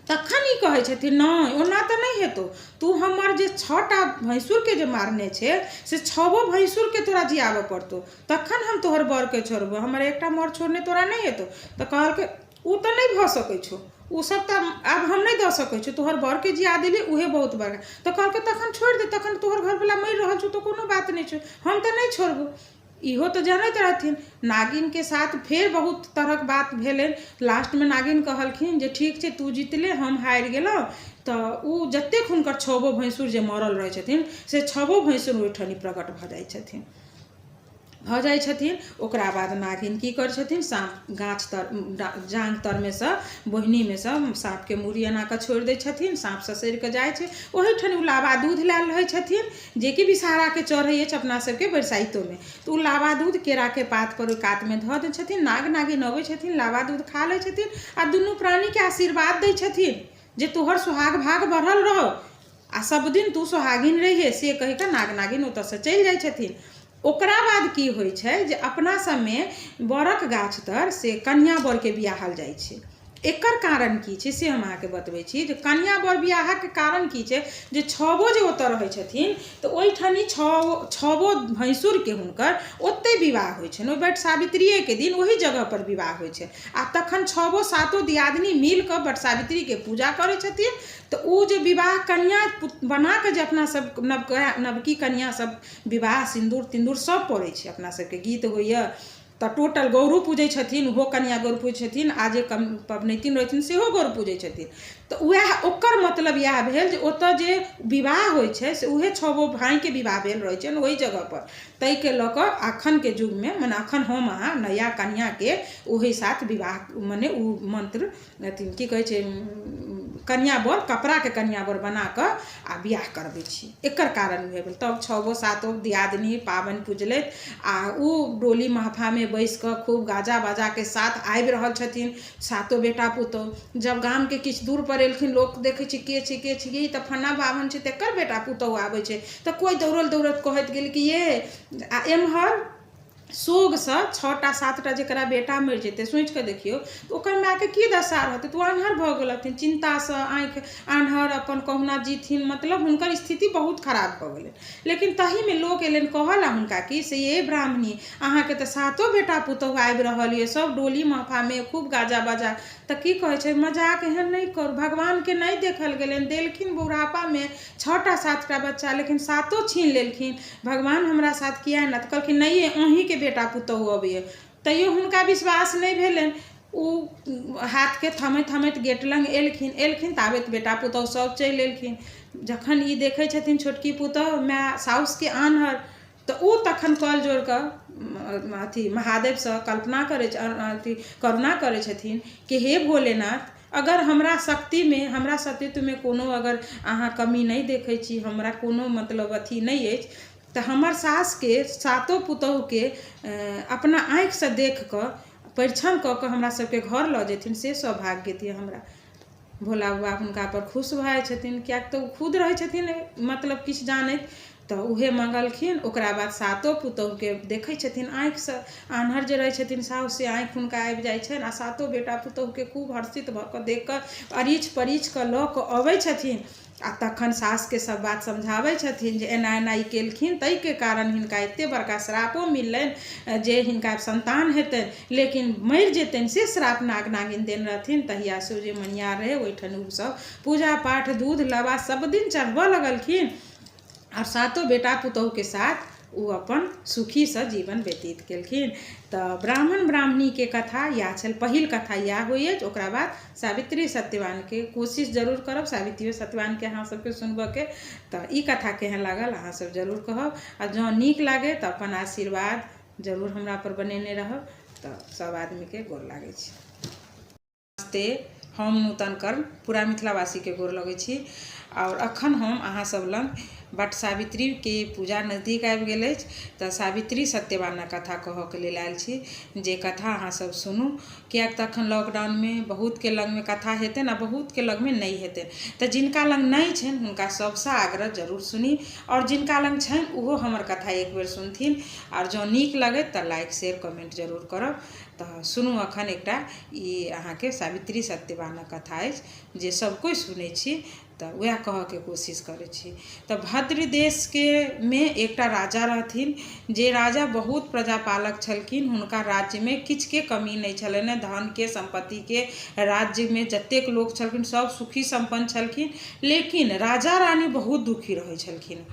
तखन ई कहे छथिन नहीं, ओना तो नहीं हेतौ, तू हमर जे 6टा भैंसुर के जे मारने छे से 6गो भैंसुर के तोरा जियाबे पड़तौ, तखन हम तोहर बर के छोड़बो, हमर एकटा मर छोड़ने तोरा नहीं हेतौ। तो कहलके उ तो नहीं भ सकै छौ, उ सब तो आब हम नहीं द सकै छौ, तोहर बर के जिया देली उहे बहुत बड़का। तो कहलके तखन छोड़ दे, तखन तोहर घरवाला मरि रहल छौ तो कोनो बात नहीं छौ, हम तो नहीं छोड़बो। इहो तो जानते रहथिन। नागिन के साथ फिर बहुत तरह के बात भेलै। लास्ट में नागिन कहलखिन जे ठीक छै, तू जीतले, हम हारि गेलौ। तो उ जतेक हुनकर 6गो भैंसुर जे मरल रहे छथिन से 6गो भैंसुर ओहिठनी प्रकट भ जाइ छथिन। ओकरा बाद नागिन की कर छथिन, सांप गाछ तर जांग तर में से बोहनी में से सांप के मुड़ी एना के छोड़ दै छथिन। सांप ससैर के जाइ छै, ओहिठनी लावा दूध लायल रहे छथिन, जे कि विषहारा के चढ़ै छै अपना सबके बरसाइतो में। तो उ लावा दूध केरा के पात पर कात में ध दै छथिन। नाग नागिन अबै छथिन, लावा दूध खा लै छथिन आ दुनू प्राणी के आशीर्वाद दै छथिन जे तोहर सुहाग भाग बढ़ल रहो आ सब दिन तू सुहागिन रहिए, से कहि के नाग नागिन ओतऽ से चलि जाइ छथिन। ओकरा बाद की होइ छै जे अपना सब में बरक गाछ तर से कन्या बर के बियाहल जाइ छै। एकर कारण की छै से हम अहाँके बतबै छी। जे कन्या बर बियाह के कारण की छै, जे 6गो जे ओतऽ रहै छथिन तो ओहिठनी 6गो भैंसुर के हुनकर ओते विवाह होइ छै। ओहि बट सावित्रिये के दिन वही जगह पर विवाह होइ छै। आ तखन 6गो 7 दियादनी मिल के बट सावित्री के पूजा करै छथिन। तो उ जे विवाह कन्या बना के जे अपना सब नवकी कन्या सब विवाह सिंदूर तिंदूर सब पड़ै छै, अपना सबके गीत होइए। तो टोटल गौरू पूजै छथिन, ओहो कन्या गौर पूजै छथिन, आ जे पबनैतिन रहै छथिन सेहो गौर पूजै छथिन। तो वएह ओकर मतलब इएह भेल जे ओतऽ जे विवाह होइ छै से उहे 6गो भाई के विवाह भेल रहै छै ओहि जगह पर। तै के लऽ कऽ अखन के युग में मने अखन हम अहाँ नया कन्या के ओहि साथ विवाह मने उ मंत्र अथी की कहै छै, कन्या बर कपड़ा के कन्या बर बना के आ बियाह करबै छी। एकर कारण भेल। तब 6गो 7 दियादनी पाबनि पूजलैत आ उ डोली महफा में बैस के खूब गाजा बाजा के साथ आबि रहल छथिन 7 बेटा पुतौह। जब गाम के किछु दूर पर एलखिन, लोग देखे छै के छै ई त फन्ना बाभन छै, तेकर बेटा पुतौह आबै छै। तो कोई दौड़ल कहैत गेल कि ये आ एम्हर सोग से 6टा 7टा जरा बेटा मरि जेतै सोचि के देखियो, तो ओकर माय के की दशा रहतै। तो आन्हर भ गेलथिन, चिंता से आँखि आन्हर अपन कहुना जीथिन, मतलब हुनकर स्थिति बहुत खराब भ गेलै। लेकिन तही में लोग एलन कहला हुनका कि से ये ब्राह्मणी अहाँ के तो 7 बेटा पुतौह आबि रहल ये, सब डोली महफा में खूब गाजा बाजा। तो की कहे छै, मजाक एहन नहीं करू, भगवान के नहीं देखल गेलन, देलखिन बुढ़ापा में 6टा 7टा बच्चा, लेकिन 7 छीन लेलखिन, भगवान हमरा साथ किया ना। तो कहलखिन नहीं अहीं के बेटा पुतौह अबैए। तैयो हुनका विश्वास नहीं भेलनि। उ हाथ के थमैत गेट लग एलखिन ताबत बेटा पुतौह सब चलि एलखिन। जखन ई देखै छथिन छोटकी पुतौह माय साउस के आन्हर, तो उ तखन कल जोड़ के अथी महादेव से कल्पना करे अथी करुणा करे छथिन कि हे भोलेनाथ, अगर हमरा शक्ति में हमरा सतीत्व में कोनो अगर अहाँ कमी नहीं देखे छी, हमरा कोनो मतलब अथी नहीं है, तो हमर सास के सातों पुतोह के अपना आँख से देख कर परीक्षण क के हमरा सबके घर ल जेथिन, से सौभाग्य दिए हमरा। भोला बाबा हुनका पर खुश भए छथिन, क्या तो खुद रहे छथिन मतलब किछ जानैत, तो उहे मंगलखिन। ओकरा बाद सातों पुतोह के देखे छथिन आँख से, आन्हर जे रहे छथिन साउस से आँख हुनका आबि जाइ छनि, आ सातों बेटा पुतोह के खूब हर्षित भ के देख कर अरीछ परीछ के ल के अबै छथिन। आ तखन सास के सब बात समझाबै छथिन जे एना एना ई केलखिन, तै के कारण हिनका एते बड़का श्रापो मिललनि जे हिनका संतान हेतनि, लेकिन मरि जेतनि से श्राप नाग नागिन देन रहथिन। तहिया से जे मनिया रहे ओहिठन उ सब पूजा पाठ दूध लाबा सब दिन चढ़बऽ लगलखिन, और सातों बेटा पुतोह के साथ वो अपन सुखी से जीवन व्यतीत केलखिन। तो ब्राह्मण ब्राह्मणी के कथा या छल, पहिल कथा या होइए। ओकरा बाद सावित्री सत्यवान के कोशिश जरूर करब, सावित्री सत्यवान के अहाँ सबके सुनबऽ के। तो ई कथा केहन लागल अहाँ सब जरूर कहब, आ जँ नीक लागे तो अपन आशीर्वाद जरूर हमरा पर बनेने रहब। तो सब आदमी के गोर लागै छी। नमस्ते, हम नूतन कर्ण पूरा मिथिलावासी के गोर लगै छी। और अखन हम अहाँ सब लग बट सावित्री के पूजा नजदीक आबि गेल अछि, तो सावित्री सत्यवान कथा कह के लेल आयल छी, जे कथा अहाँ सब सुनू। कियाक तखन लॉकडाउन में बहुत के लग में कथा हेतै ना, बहुत के लग में नहीं हेतै। तो जिनका लग नहीं छन हुनका सबसे आग्रह जरूर सुनी, और जिनका लग छन उहो हमर कथा एक बेर सुनथिन। और जो नीक लगे तो लाइक शेयर कमेंट जरूर करब। तो सुनू अखन एकटा ई अहाँ के सावित्री सत्यवान कथा अछि, जे सब कोई सुनै छी, तो वह कह के कोशिश करे छी। तो भद्र देश के में एकटा राजा रहथिन, जे राजा बहुत प्रजापालक छलखिन। हुनका राज्य में किछ के कमी नहीं छलनि, धन के संपत्ति के। राज्य में जतेक लोग छलखिन सब सुखी संपन्न छलखिन, लेकिन राजा रानी बहुत दुखी रहे छलखिन।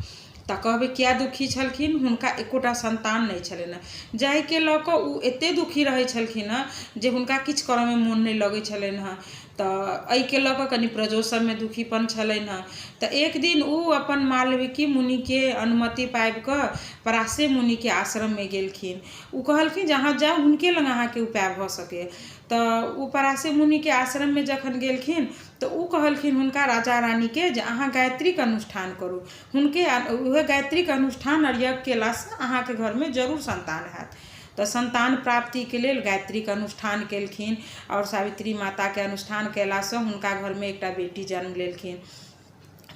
तो कहबे क्या दुखी छलखिन, हुनका एकोटा संतान नहीं छलनि। जाय के लऽ कऽ उ एते दुखी रहे छलखिन हँ जे हुनका किछ करऽ में मोन नहीं लगे छलनि हँ। तो एहि के लऽ कऽ कनि प्रजो सब में दुखीपन छलनि हँ। तो एक दिन उ अपन मालविकी मुनि के अनुमति पाबि कऽ पराशर मुनि के आश्रम में गेलखिन। उ कहलखिन जहाँ जाओ हुनके लग अहाँ के उपाय भ सके। तो उ पराशर मुनि के आश्रम में जखन गेलखिन तो उ कहलखिन हुनका राजा रानी के जे अहाँ गायत्री के अनुष्ठान करू। हुनके उहे गायत्री के अनुष्ठान और यज्ञ केला से अहाँ के घर में जरूर संतान हैत। तो संतान प्राप्ति के लिए गायत्री के अनुष्ठान केलखिन, और सावित्री माता के अनुष्ठान केला से हुनका घर में एकटा बेटी जन्म लेलखिन।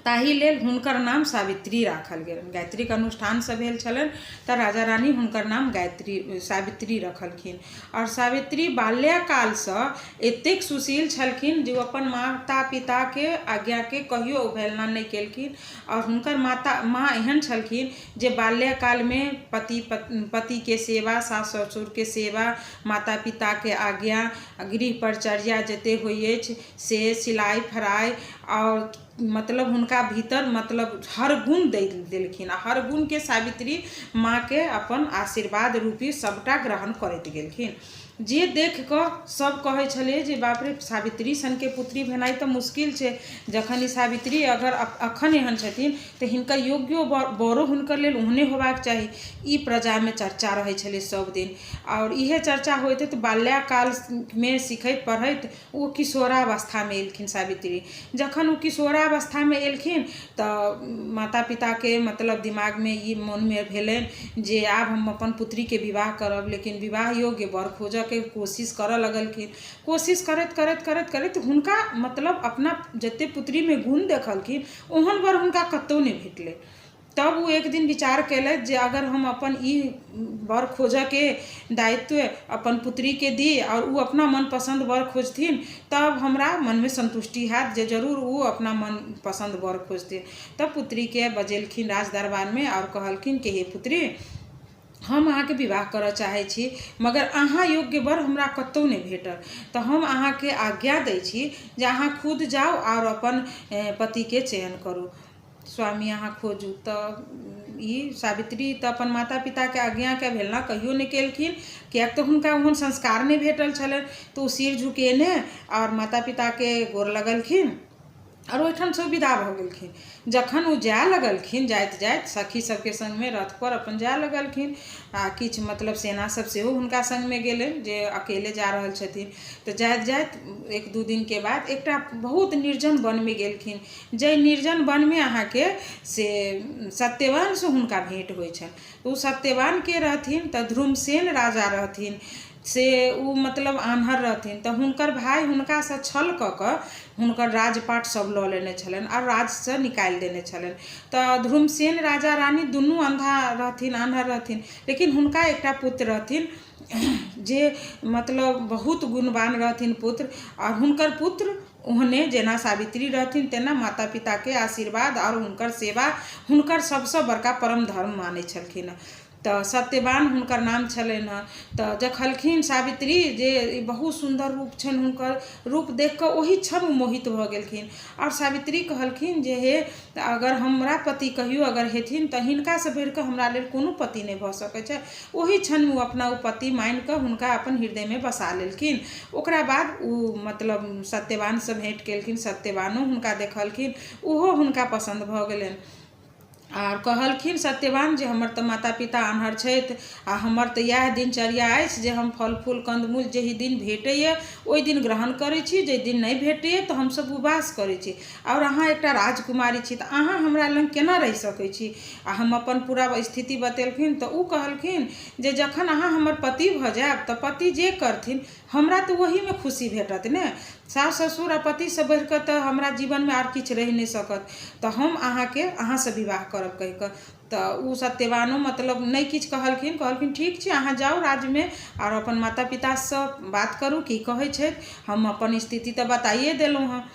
ताहि लेल हुनकर नाम सावित्री राखल गेल। गायत्री के अनुष्ठान से भेल छलन, तो राजा रानी हुनकर नाम गायत्री सावित्री रखलखिन। और सावित्री बाल्यकाल से एतेक सुशील छलखिन जे अपन माता पिता के आज्ञा के कहियो अवहेलना नहीं केलखिन। और हुनकर माँ एहन छलखिन जे बाल्यकाल में पति के सेवा, सास ससुर के सेवा, माता पिता के आज्ञा, गृह परिचर्या जते होई अछि से, सिलाई फराई, और मतलब हुनका भीतर मतलब हर गुण दे देलखिन। हर गुण के सावित्री माँ के अपन आशीर्वाद रूपी सबटा ग्रहण करैत गेलखिन। जे देख कऽ सब कहै छलै जे बाप रे सावित्री सन के पुत्री भेनाइ तऽ मुश्किल छै। जखन ई सावित्री अगर अखन एहन छथिन तऽ हिनकर योग्यो बरो हुनकर लेल ओहने होबाक चाही। ई प्रजा में चर्चा रहै छलै सब दिन। और इहे चर्चा होइत तऽ बाल्यकाल में सिखैत पढ़ैत ओ किशोरावस्था में एलखिन सावित्री। जखन ओ किशोरावस्था में एलखिन तऽ माता पिता के मतलब दिमाग में ई मन में भेलनि जे आब हम अपन पुत्री के विवाह करब, लेकिन विवाह योग्य वर खोजऽ के कोशिश करऽ लगलखिन। कोशिश करैत करैत करैत करैत हुनका मतलब अपना जते पुत्री में गुण देखलखिन ओहन वर हुनका कतौ नहीं भेटलै। तब वो एक दिन विचार कैलथि जे अगर हम अपन ई वर खोजऽ के दायित्व अपन पुत्री के दी और वो अपना मन पसंद वर खोजथिन, तब हमरा मन में संतुष्टि हैत जे जरूर वो अपना मन पसंद वर खोजथिन। तब पुत्री के बजेलखिन राज दरबार में और कहलखिन कि हे पुत्री, हम अहाँ के विवाह करऽ चाहै छी, मगर अहाँ योग्य वर हमरा कतौ नहीं भेटल। तो हम अहाँ के आज्ञा दै छी जे अहाँ खुद जाओ और अपन पति के चयन करू, स्वामी अहाँ खोजू। तो ई सावित्री तो अपन माता पिता के आज्ञा के अवहेलना कहियो नहीं केलखिन, कियाक तो हुनका ओहन संस्कार नहीं भेटल छलनि। तो ओ सिर झुकेने और माता पिता के गोर लगलखिन और ओहिठाम से विदा भ गेलखिन। जखन वो जाए लगलखिन जाइत जाइत सखी सबके संग में रथ पर अपन जाए लगलखिन आ किछु मतलब सेना सब सेहो हुनका संग में गेलनि जे अकेले जा रहल छथिन। तो जाइत जाइत 1-2 दिन के बाद एकटा बहुत निर्जन वन में गेलखिन। जे निर्जन वन में अहाँ के से सत्यवान से हुनका भेंट होइ छनि। तो सत्यवान के रहथिन तो ध्रुमसेन राजा रहथिन से उ मतलब आन्हर रहथिन। तो हुनकर भाई हुनका से छल क क हुनकर राजपाट सब लऽ लेने छलनि और राज से निकालि देने छलनि। तो ध्रुमसेन राजा रानी दुनू अंधा रहथिन, आन्हर रहथिन, लेकिन हुनका एकटा पुत्र रहथिन जे मतलब बहुत गुणवान रहथिन पुत्र। और हुनकर पुत्र ओहने जेना सावित्री रहथिन तेना माता पिता के आशीर्वाद और हुनकर सेवा हुनकर सबसे बड़का परम धर्म माने छलखिन। तो सत्यवान हुनकर नाम छलनि हँ। तो देखलखिन सावित्री जे बहुत सुंदर रूप छनि, हुनकर रूप देख कऽ ओहि क्षण मोहित भऽ गेलखिन। और सावित्री कहलखिन जे हे अगर हमरा पति कहियो अगर हेथिन तऽ हिनका से बढ़ि कऽ हमरा लेल कोनो पति नहि भऽ सकै छै। ओहि क्षण में अपना पति मानि कऽ हुनका अपन हृदय में बसा लेलखिन। ओकरा बाद उ मतलब सत्यवान से भेंट केलखिन। सत्यवानो हुनका देखलखिन, ओहो हुनका पसंद भऽ गेलनि। और कहलखिन सत्यवान जे हमर तो माता पिता आन्हर छथि आ हमर तो यह दिनचर्या अछि जे हम फल फूल कंदमूल जेहि दिन भेटैए ओहि दिन ग्रहण करै छी, जे दिन नहीं भेटैए तो हम सब उपवास करै छी। और अहाँ एकटा राजकुमारी छी तो अहाँ हमरा लग केना रहि सकै छी। आ हम अपन पूरा स्थिति बतेलखिन। तो उ कहलखिन जे जखन अहाँ हमर पति भऽ जायब तो पति जे करथिन हमरा तो वही में खुशी भेटत ने। सास ससुर आ पति से बढ़ कऽ तो हमरा जीवन में आर किछु रहि नहीं सकत। तो हम अहाँ से विवाह करब कहि कऽ। तो उ सत्यवानो मतलब नहीं किछु कहलखिन ठीक छै अहाँ जाउ राज्य में और अपन माता पिता से बात करू की कहै छथि। हम अपन स्थिति तो बताइए देलहुँ हँ।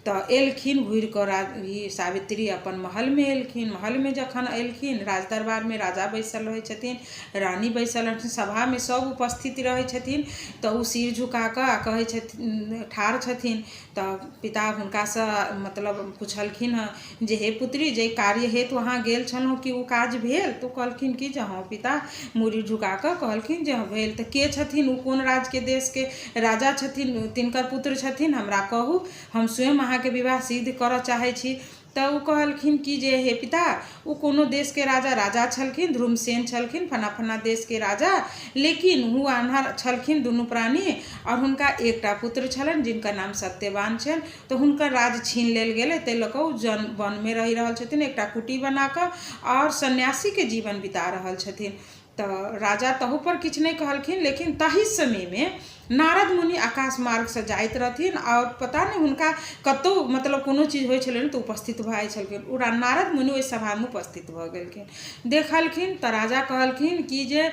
तो एलखिन घुरि कऽ सावित्री अपन महल में एलखिन। महल में जखन एलखिन राज दरबार में राजा बैसल रहै छथिन, रानी बैसल रहथिन, सभा में सब उपस्थित रहै छथिन। तो उ सिर झुका कऽ कहै छथिन, ठाढ़ छथिन। तो पिता हुनका से मतलब पूछलखिन हँ जे हे पुत्री जे कार्य हेतु वहाँ गेल छलहुँ कि उ काज भेल। तो कहलखिन कि जे हाँ पिता, मूड़ी झुका कऽ कहलखिन जे हाँ भेल। तो के छथिन उ, कोन राज्य के देश के राजा छथिन, तिनकर पुत्र छथिन, हमरा कहू, हम स्वयं अहाँ के विवाह सिद्ध करऽ चाहै छी। तो उ कहलखिन कि जे हे पिता उ कोनो देश के राजा छलखिन, ध्रुमसेन छलखिन, फना फना देश के राजा, लेकिन उ आन्हर छलखिन दुनू प्राणी। और हुनका एकटा पुत्र छलनि जिनका नाम सत्यवान छनि। तो हुनकर राज छीन लेल गेलै, ताहि लऽ कऽ उ वन में रहि रहल छथिन एकटा कुटी बना कऽ और सन्यासी के जीवन बिता रहल छथिन। तो राजा तहु पर किछु नहीं कहलखिन, लेकिन ताहि समय में नारद मुनि आकाश मार्ग से जाइत रहथिन और पता नहीं हुनका कतौ मतलब कोनो चीज होइ छलनि तो उपस्थित भऽ जाइ छलखिन। उ नारद मुनि ओहि सभा में उपस्थित भऽ गेलखिन, देखलखिन। तो राजा कहलखिन कि जे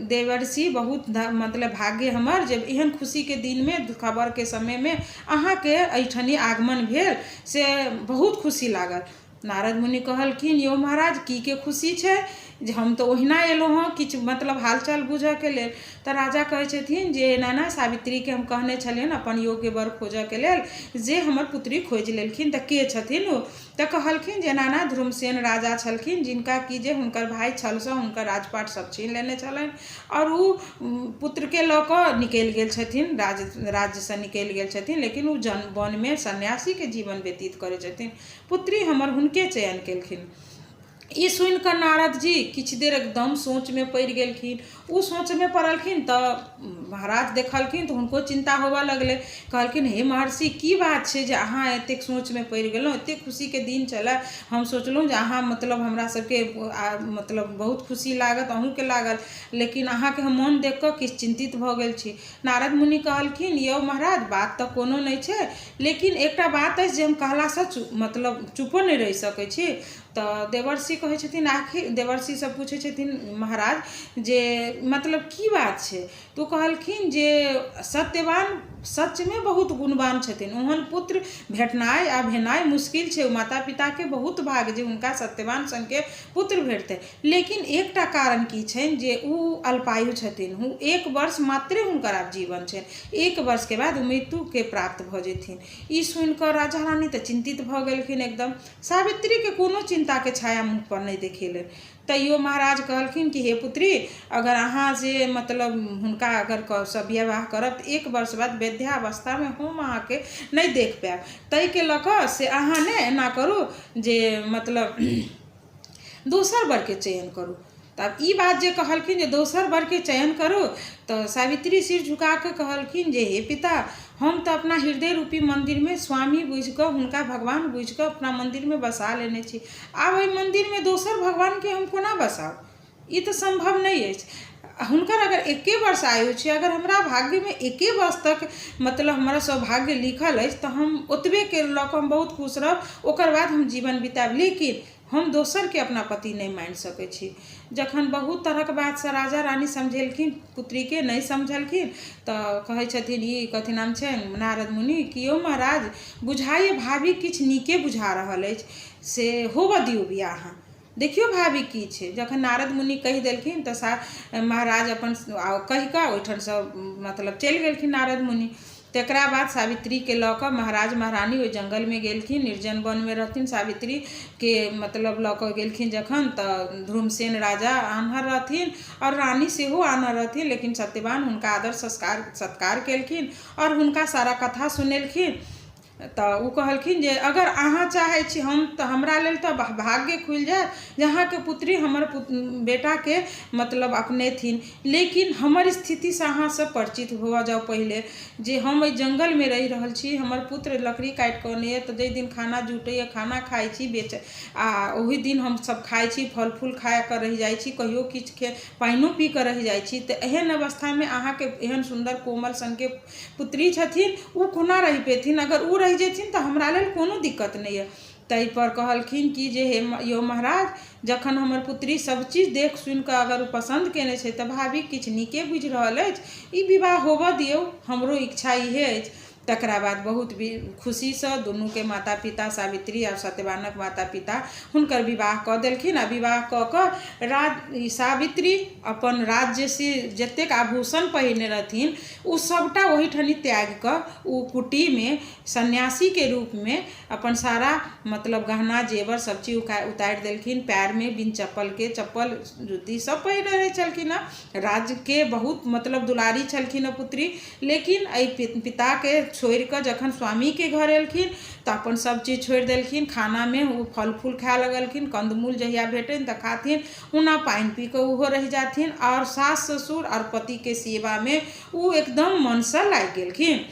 देवर्षि बहुत मतलब भाग्य हमर जे एहन खुशी के दिन में खबर के समय में अहाँ के एहिठनी आगमन भेल से बहुत खुशी लागल। नारद मुनि कहलखिन यौ महाराज की के खुशी छै जे हम तो ओहिना एलहुँ हँ किछु मतलब हालचाल बुझऽ के लेल। तो राजा कहै छथिन जे नाना सावित्री के हम कहने छलियनि अपन योग्य वर खोजऽ के लेल, जे हमर पुत्री खोजि लेलखिन। तो के छथिन ओ? तो कहलखिन जे नाना ध्रुमसेन राजा छलखिन जिनका कि जे हुनकर भाई छल से हुनकर राजपाट सब छीन लेने छलनि और उ पुत्र के लऽ कऽ निकलि गेल छथिन, राज्य से निकलि गेल छथिन, लेकिन उ वन में सन्यासी के जीवन व्यतीत करै छथिन। पुत्री हमर हुनके चयन केलखिन। ई सुनि कऽ नारद जी किछु देर एकदम सोच में पड़ि गेलखिन। उ सोच में पड़लखिन तो महाराज देखलखिन तो हुनको चिंता होबऽ लगलै। कहलखिन हे महर्षि की बात छै जे अहाँ एतेक सोच में पड़ि गेलहुँ, एतेक खुशी के दिन छलै, हम सोचलहुँ जे अहाँ मतलब हमरा सबके मतलब बहुत खुशी लागत, अहूँ के लागल, लेकिन अहाँ के हम मन देख कऽ किछु चिंतित भऽ गेल छी। नारद मुनि कहलखिन यौ महाराज बात तो कोनो नहीं छै, लेकिन एकटा बात अछि जे हम कहला से मतलब चुपो नहीं रहि सकै छी। तो देवर्षि कहै छथिन, आखिर देवर्षि सब पूछै छथिन महाराज जे मतलब की बात छै। तो कहलखिन जे सत्यवान सच में बहुत गुणवान छथिन, ओहन पुत्र भेटनाइ आ भेनाइ मुश्किल छै। माता पिता के बहुत भाग जे हुनका सत्यवान संग के पुत्र भेटतै, लेकिन एकटा कारण की छनि जे उ अल्पायु छथिन, 1 वर्ष मात्रे हुनकर आब जीवन छनि, 1 वर्ष के बाद मृत्यु के प्राप्त भऽ जेथिन। ई सुनि कऽ राजा रानी तऽ चिंतित भऽ गेलखिन एकदम। सावित्री के कोनो चिंता चिंता के छाया मुँह पर नहीं देखेले। तैयो महाराज कहलखिन कि हे पुत्री, अगर अहाँ से मतलब हुनका अगर सब विवाह करब तो 1 वर्ष बाद वृद्धावस्था में हम अहाँ के नहीं देख पाएब। तै के लऽ कऽ से अहाँ ने एना करू जे मतलब दोसर वर के चयन करू। तब ई बात जे कहलखिन जे दोसर वर के चयन करू, तो सावित्री सिर झुका के कहलखिन जे हे पिता, हम तो अपना हृदय रूपी मंदिर में स्वामी बुझ कर, हुनका भगवान बुझ कर अपना मंदिर में बसा लेने छी। आब एहि मंदिर में दोसर भगवान के हम कोना बसाऊ? ई तो संभव नहीं है। हुनकर अगर 1 वर्ष आयु है, अगर हमरा भाग्य में 1 वर्ष तक मतलब हमारा सौभाग्य लिखल है, तो हम ओतबे के लऽ कऽ हम बहुत खुश रहब, ओकर बाद हम जीवन बिताब। लेकिन हम दोसर के अपना पति नहीं मान सकै छी। जखन बहुत तरह के बात से राजा रानी समझेलखिन, पुत्री के नहीं समझलखिन, तो कहै छथिन ई कथी नाम छै नारद मुनि कि यौ महाराज, बुझाइए भाभी किछ नीके बुझा रहल अछि, से होबऽ दियौ बियाह। देखियो भाभी की छै। जखन नारद मुनि कहि देलखिन तो महाराज अपन कहि कऽ ओहिठाम से मतलब चलि गेलखिन नारद मुनि। तकरा बाद सावित्री के लऽ कऽ महाराज महारानी ओहि जंगल में गेलखिन, निर्जन वन में रहथिन। सावित्री के मतलब लऽ कऽ गेलखिन जखन, तऽ ध्रुमसेन राजा आन्हर रहथिन और रानी सेहो आन्हर रहथिन, लेकिन सत्यवान हुनका आदर सत्कार केलखिन और हुनका सारा कथा सुनेलखिन। तो उ कहलखिन जे अगर अहाँ चाहे छी हम तो हमरा लेल तो भाग्य खुल जाए जहाँ के पुत्री हमर बेटा के मतलब अपने थीन, लेकिन हमर स्थिति से अहाँ सब परिचित हो जाओ पहले, जे हम एहि जंगल में रही रहल छी। हमर पुत्र लकड़ी काट कऽ अनैए, तो जे दिन खाना जुटैए खाना खाइ छी बेच ओहि दिन हम सब खाइ छी, फल फूल खा कऽ रहि जाइ छी, कहियो किछु पानिओ पी कऽ रहि जाइ छी। तो एहन अवस्था में अहाँ के एहन सुंदर कोमल सन के पुत्री छथिन, उ कोना रहि पेथिन? अगर उ रहि जेथिन तो हमरा लेल कोनो दिक्कत नहीं है। तै पर कहलखिन कि जे हे यौ महाराज, जखन हमर पुत्री सब चीज देख सुन कऽ अगर पसंद केने छै तऽ भाभी किछु नीके बुझि रहल अछि, ई विवाह होबऽ दियौ, हमरो इच्छा इहे अछि। तकरा बाद बहुत भी खुशी से दुनू के माता पिता सावित्री और सत्यवानक माता पिता हुनकर विवाह कऽ देलखिन। आ विवाह कऽ कऽ सावित्री अपन राज्य से जतेक आभूषण पहिरने रहथिन उ सबटा ओहिठनी त्याग कऽ उ कुटी में सन्यासी के रूप में अपन सारा मतलब गहना जेवर सब चीज उतारि देलखिन। पैर में बिन चप्पल के चप्पल जूती सब पहिर रहे छलखिन। राज्य के बहुत मतलब दुलारी छलखिन पुत्री, लेकिन एहि पिता के छोड़ कऽ जखन स्वामी के घर एलखिन तऽ अपन सब चीज छोड़ देलखिन। खाना में वो फल फूल खाए लगलखिन, कंदमूल जहिया भेटन तऽ खाथिन, उना पानि पी कऽ उहो रहि जाथिन। और सास ससुर और पति के सेवा में वो एकदम मन से लागि गेलखिन।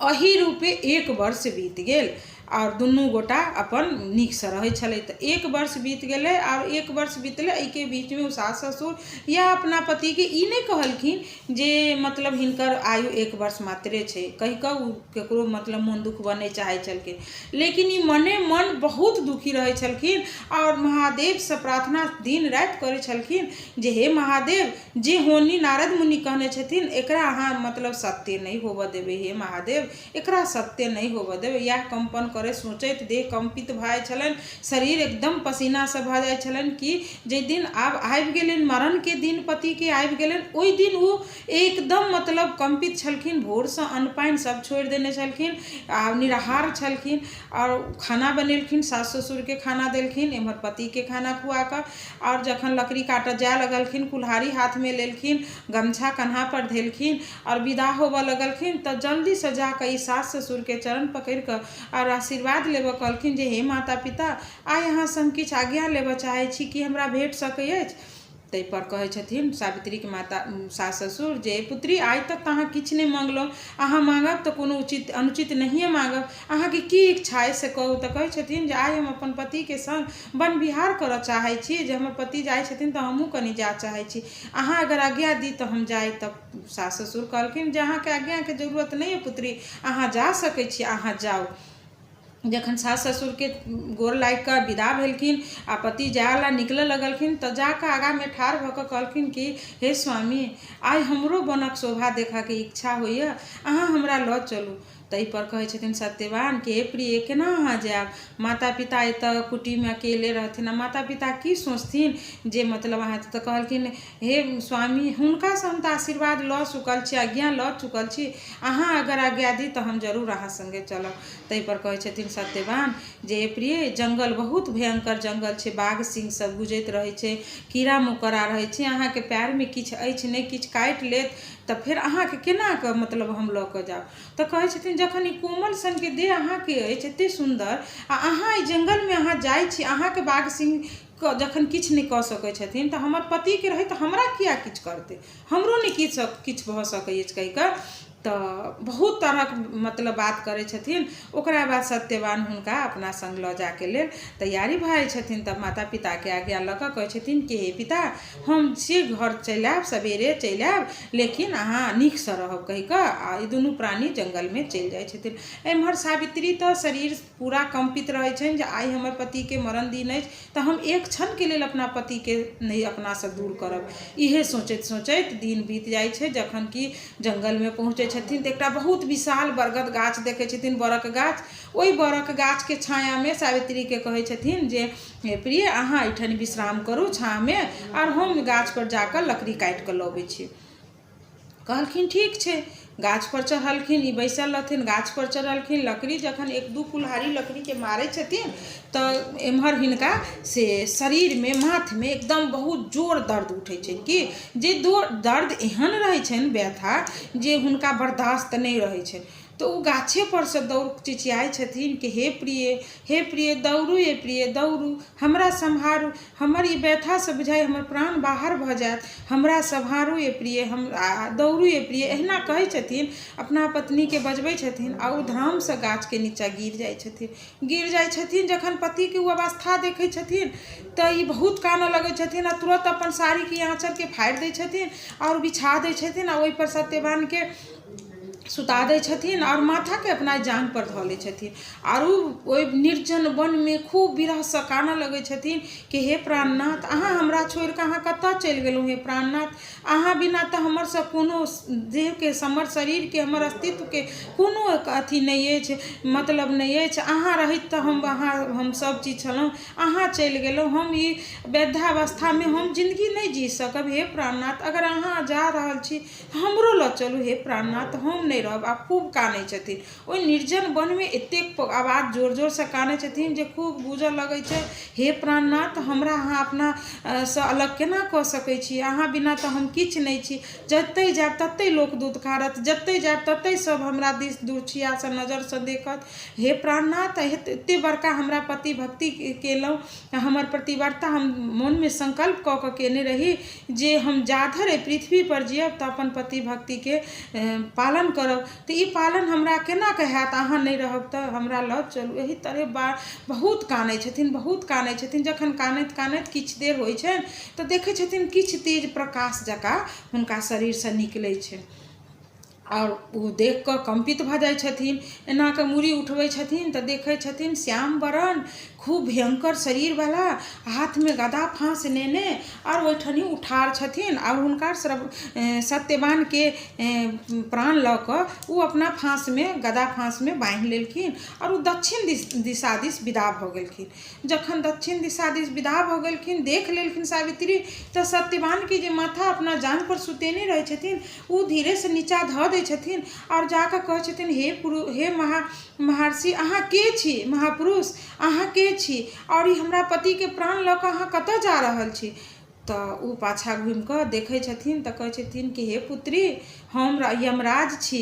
अही रूपे 1 वर्ष बीत गेल और दुनू गोटा अपन नीक से रहै छलै। तऽ 1 वर्ष बीत गेलै और 1 वर्ष बीतले, एहि के बीच में सास ससुर या अपना पति के ई नहीं कहलखिन जे मतलब हिनकर आयु 1 वर्ष मात्रे छै, कहि कऽ उ केकरो मतलब मन दुख बनै चाहै छलखिन। लेकिन ई मने मन बहुत दुखी रहै छलखिन और महादेव से प्रार्थना दिन राति करै छलखिन जे हे महादेव, जे होनी नारद मुनि कहने छथिन एकरा अहाँ मतलब सत्य नहीं होबऽ देबै। हे महादेव, एकरा सत्य नहीं होबऽ देबै। यह कंपन करे सोचैत देह कंपित भऽ छलन, शरीर एकदम पसीना से भऽ जाइ छलन कि जे दिन आब आबि गेलन मरण के दिन पति के आबि गेलन, ओहि दिन वो एकदम मतलब कंपित छलखिन। भोर से अन्न पानि सब छोड़ि देने छलखिन आ निराहार छलखिन और खाना बनेलखिन, सास ससुर के खाना देलखिन, एम्हर पति के खाना खुआ कऽ। और जखन लकड़ी काटऽ जाए लगलखिन, कुल्हाड़ी हाथ में लेलखिन, गमछा कन्हा पर धेलखिन और विदा होबऽ लगलखिन, तो जल्दी से जाकर ई सास ससुर के चरण पकड़ कऽ और आशीर्वाद लेबऽ कहलखिन जे हे माता पिता, आइ अहाँ से हम किछु आज्ञा लेबऽ चाहै छी कि हमरा भेट सकै अछि। तै पर कहै छथिन सावित्री के माता सास ससुर जे पुत्री, आइ तक तऽ अहाँ किछु नहीं मांगलहुँ, अहाँ मांगब तऽ कोनो उचित अनुचित नहिए मांगब, अहाँके की इच्छा है से कहू। तऽ कहै छथिन जे आइ हम अपन पति के संग वन विहार करऽ चाहै छी, जे हमर पति जाइ छथिन तऽ हमहूँ कनि जा चाहै छी, अहाँ अगर आज्ञा दी तऽ हम जाए। तब सास ससुर कहलखिन जे अहाँके आज्ञा के जरूरत नहीं है पुत्री, अहाँ जा सकै छी, अहाँ जाओ। जखन सास ससुर के गोर लागि कऽ विदा भेलखिन आ पति जाए निकलऽ लगलखिन, तऽ जाकऽ आगा में ठाढ़ भऽ कऽ कहलखिन कि हे स्वामी, आइ हमरो बनक शोभा देखऽ के इच्छा होइए, अहाँ हमरा लऽ चलू। ताहि पर कहै छथिन सत्यवान कि हे प्रिय केना अहाँ जायब, माता पिता एतऽ कुटीमे अकेले रहथिन, माता पिता की सोचथिन जे मतलब अहाँ तऽ कहलखिन हे स्वामी हुनकासँ हम तऽ आशीर्वाद लऽ चुकल छी, आज्ञा लऽ चुकल छी, अहाँ अगर आज्ञा दी तऽ हम जरूर अहाँ संगे चलब। ताहि पर कहै छथिन सत्यवान जे हे प्रिय जंगल बहुत भयंकर जंगल छै, बाघ सिंह सब गुजैत रहै छै, कीड़ा मकोड़ा रहै छै, अहाँके पैरमे किछु अछि नहि किछु काटि लेत तऽ फेर अहाँके केना कऽ मतलब हम लऽ कऽ जाब। तऽ कहै छथिन जखन ई कोमल सनके देह अहाँके अछि एतेक सुन्दर आ अहाँ ई जंगलमे अहाँ जाइ छी, अहाँके बाघ सिंह जखन किछु नहि कऽ सकै छथिन तऽ हमर पतिके रहै तऽ हमरा किया किछु करतै, हमरो नहि किछु भऽ सकै अछि कहि कऽ तऽ बहुत तरहक मतलब बात करै छथिन। ओकरा बाद सत्यवान हुनका अपना संग लऽ जाके लेल तैयारी भऽ जाइ छथिन। तब माता पिताके आज्ञा लऽ कऽ कहै छथिन कि हे पिता हम से घर चलि आयब, सवेरे चलि आयब, लेकिन अहाँ नीकसँ रहब कहि कऽ आ ई दुनू प्राणी जंगलमे चलि जाइ छथिन। एम्हर सावित्री तऽ शरीर पूरा कंपित रहै छनि जे आइ हमर पतिके मरण दिन अछि तऽ हम एक क्षणके लेल अपना पतिके नहि अपनासँ दूर करब। इहे सोचैत सोचैत दिन बीत जाइ छै। जखन कि जंगलमे पहुँचै छथिन तऽ एकटा बहुत विशाल बरगद गाछ देखै छथिन, बरक गाछ। ओहि बरक गाछके छायामे सावित्रीके कहै छथिन जे हे प्रिय अहाँ एहिठाम विश्राम करू छाँहमे और हम गाछपर जाकऽ लकड़ी काटि कऽ लबै छी। कहलखिन ठीक छै। गाछ पर चढ़लखिन, ई बैसल रहथिन, गाछ पर चढ़लखिन, लकड़ी जखन एक दू कुल्हाड़ी लकड़ीके मारै छथिन तऽ एम्हर हिनका से शरीरमे माथमे एकदम बहुत जोर दर्द उठै छै कि जे दर्द एहन रहै छनि व्यथा जे हुनका बर्दाश्त नहि रहै छनि। तो ओ गाछे पर से दौड़ चिचियाइ छथिन कि हे प्रिय दौड़ू, हे प्रिय दौड़ू, हमरा सम्हारू, हमर ई व्यथासँ बुझाइ हमर प्राण बाहर भऽ जायत, हमरा सम्हारू ये प्रिय, हम दौड़ू ये प्रिय, एहिना कहै छथिन, अपना पत्नीके बजबै छथिन आ ओ धामसँ गाछके नीचाँ गिर जाइ छथिन। जखन पतिके ओ अवस्था देखै छथिन तऽ ई बहुत कानऽ लगै छथिन आ तुरंत अपन साड़ीके आँचरके फाड़ि दै छथिन और बिछा दै छथिन आ ओहिपर सत्यवानके सुता दै छथिन और माथाके अपना जान पर धऽ लै छथिन और ओहि निर्जन वनमे खूब विरहसँ कानऽ लगै छथिन कि हे प्राणनाथ अहाँ हमरा छोड़ि कऽ अहाँ कतऽ चलि गेलहुँ, हे प्राणनाथ अहाँ बिना तऽ हमरसँ कोनो देहके हमर शरीरके हमर अस्तित्वके कोनो अथी नहि अछि, मतलब नहि अछि, अहाँ रहित तऽ हम सब चीज छलहुँ, अहाँ चलि गेलहुँ, हम ई वृद्धावस्थामे हम जिंदगी नहीं जी सकब, हे प्राणनाथ अगर अहाँ जा रहल छी हमरो लऽ चलू, हे प्राणनाथ हम नहीं रहब। आ खूब कानै छथिन। ओहि निर्जन वनमे एतेक आवाज जोर जोरसँ कानै छथिन जे खूब गूंजऽ लगै छै, हे प्राणनाथ हमरा अहाँ अपनासँ अलग केना कऽ सकै छी, अहाँ बिना तऽ हम किछु नहि छी, जतै जायब ततै लोक दुत्कारत, जतै जायब ततै सब हमरा दिस दुर्छियासँ नजरसँ देखत, हे प्राणनाथ एतेक बड़का हमरा पति भक्ति केलहुँ, हमर प्रतिव्रता हम मोनमे संकल्प कऽ कऽ केने रही जे हम जाधर एहि पृथ्वी पर जियब तऽ अपन पति भक्तिके पालन करब, तऽ ई पालन हमरा केना कऽ हैत, अहाँ नहीं रहब तऽ हमरा लऽ चलू। एही तरह बहुत कानै छथिन, बहुत कानै छथिन। जखन कानैत कानैत किछु देर होइ छनि तऽ देखै छथिन किछु तेज प्रकाश जकाँ हुनका शरीरसँ निकलै छै और ओ देख कऽ कंपित भऽ जाइ छथिन। एना कऽ मूड़ी उठबै छथिन तऽ देखै छथिन श्याम वरण खूब भयंकर शरीरवाला, हाथमे गदा फाँस लेने और ओहिठनी उठार छथिन और हुनका सत्यवानके प्राण लऽ कऽ ओ अपना फाँसमे गदा फाँसमे बान्हि लेलखिन और ओ दक्षिण दिशा दिस विदा भऽ गेलखिन। जखन दक्षिण दिशा दिस विदा भऽ गेलखिन देख लेलखिन सावित्री तऽ सत्यवानके जे माथा अपना जान पर सुतेने रहै छथिन ओ धीरे से नीचाँ धऽ दै छथिन और जाकऽ कहै छथिन हे महर्षि अहाँ के छी, महापुरुष अहाँ के छी और ई हमरा पतिके प्राण लऽ कऽ अहाँ कतऽ जा रहल छी। तऽ ओ पाछा घुमि कऽ देखै छथिन तऽ कहै छथिन कि हे पुत्री हम यमराज छी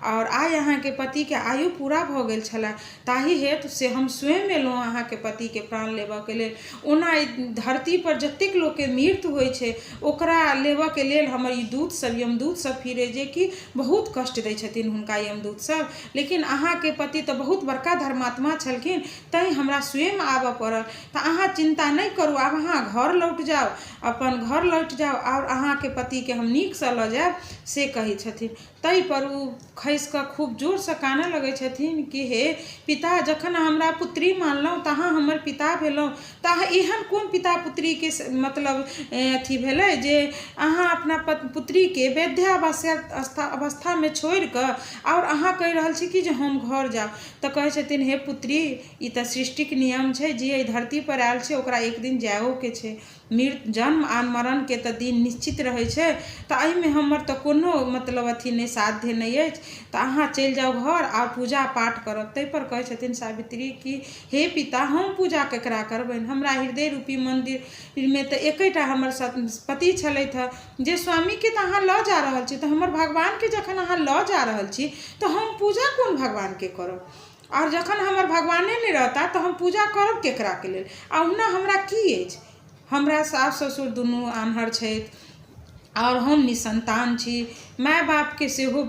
और आइ अहाँके पतिके आयु पूरा भऽ गेल छलै, ताहि हेतु से हम स्वयं एलहुँ अहाँके पतिके प्राण लेबऽके लेल। ओना धरती पर जतेक लोकके मृत्यु होइ छै ओकरा लेबऽके लेल हमर ई दूत सब यमदूत सब फिरे जे कि बहुत कष्ट दै छथिन हुनका यमदूत सब, लेकिन अहाँके पति तऽ बहुत बड़का धर्मात्मा छलखिन तैँ हमरा स्वयं आबऽ पड़ल। तऽ अहाँ चिंता नहीं करू, आब अहाँ घर लौट जाओ अपन घर लौट जाओ और अहाँ के पति के हम नीक से ल जाए से कही छथिन। तई पर उ खैस के खूब जोर से काने लगे छथिन कि हे पिता, जखन हमरा पुत्री मानलहुँ तहाँ हमर पिता भेलहुँ, तहाँ एहन कोन पिता पुत्री के मतलब अथी भेलै जे अहाँ अपना पुत्री के वैद्यावस्था में छोड़ कर और अहाँ कह रहल छी कि जे हम घर जाओ। तो कहे छथिन हे पुत्री, ई तो सृष्टिक नियम छै, जे धरती पर आयल छै ओकरा एक दिन जाओ के छै। जन्म आ मरण के तो दिन निश्चित रहे छै, तो एहिमे हमर तो कोनो मतलब अथी नहीं साध्य नहीं है, तो अहाँ चल जाओ घर और पूजा पाठ करब। तै पर कहे छथिन सावित्री कि हे पिता, हम पूजा केकरा करबनि, हमरा हृदय रूपी मंदिर में तो एकटा हमर पति छलैथ जे स्वामी के तो अहाँ ल जा रहल छी, तो हमर भगवान के जखन अहाँ ल जा रहल छी तो हम पूजा कोन भगवान के करब, और जखन हमर भगवाने नहीं रहता तो हम पूजा करब केकरा के लेल। आ ओना हमरा की अछि, हमरा सास ससुर दुनू आन्हर छथि और हम निसंतान छी, माय बाप के सेहो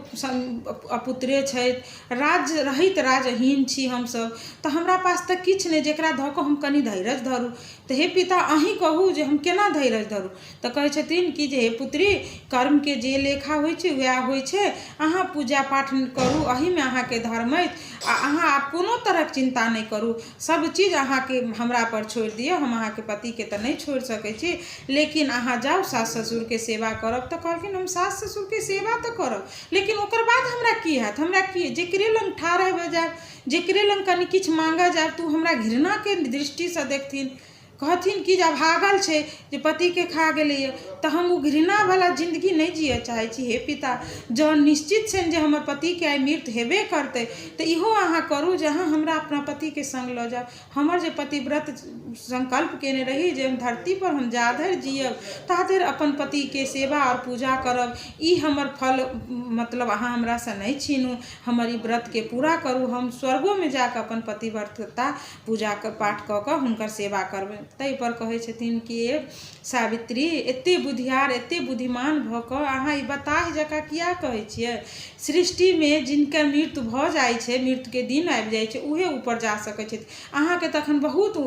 अपुत्रे छथि, राज रहित राजहीन छी हम सब, तो हमरा पास तो किछ नहीं जेकरा ध के हम कनी धैर्य धरू। तो हे पिता, अहीं कहू जे हम केना धैर्य धरू। तो कहे छथिन कि जे हे पुत्री, कर्म के जे लेखा होइ छै वएह होइ छै, अहाँ पूजा पाठ करू, अही में अहाँ के धर्म अछि, आ अहाँ आप कोनो तरह चिंता नहीं करू, सब चीज अहाँ के हमरा पर छोड़ दियो, हम अहाँ के पति के तो नहीं छोड़ सकै छी, लेकिन अहाँ जाओ सास ससुर के सेवा करब। तो कहलखिन हम सास ससुर के सेवा तो करब, लेकिन ओकर बाद हमरा की हैत, हमरा की जेकरे लंग ठाढ़ हेबे जाए, जेकरे लंग कनी किछ मांगे जाए, तू हमरा घृणा के दृष्टि से देखथिन, कहथिन कि जब भागल छे जे पति के खा गेलै, तो हम वो घृणा वाला जिंदगी नहीं जिए चाहे छी। हे पिता, जो निश्चित छै जे हमर पति के आइ मृत्यु हेबे करते, तो इहो अहाँ करू जे अहाँ हमरा अपना पति के संग ल जाओ। हमर जे पतिव्रत संकल्प केने रही जे हम धरती पर हम जाधर जियब ताधर अपन पति के सेवा और पूजा करब, ई हमर फल मतलब अहाँ हमरा से नहीं छीनू, हमर ई व्रत के पूरा करू, हम स्वर्गो में जाकर अपन पतिव्रता पूजा पाठ क के हुनकर सेवा करबै। तै पर कहे छथिन कि सावित्री, एते बुधियार एते बुद्धिमान भ क अहाँ ई बताह जका किया कहे छियै, सृष्टि में जिनका मृत्यु भ जाय छै, मृत्यु के दिन आबि जाय छै, उहे ऊपर जा सकै छै। अहाँ के तखन बहुत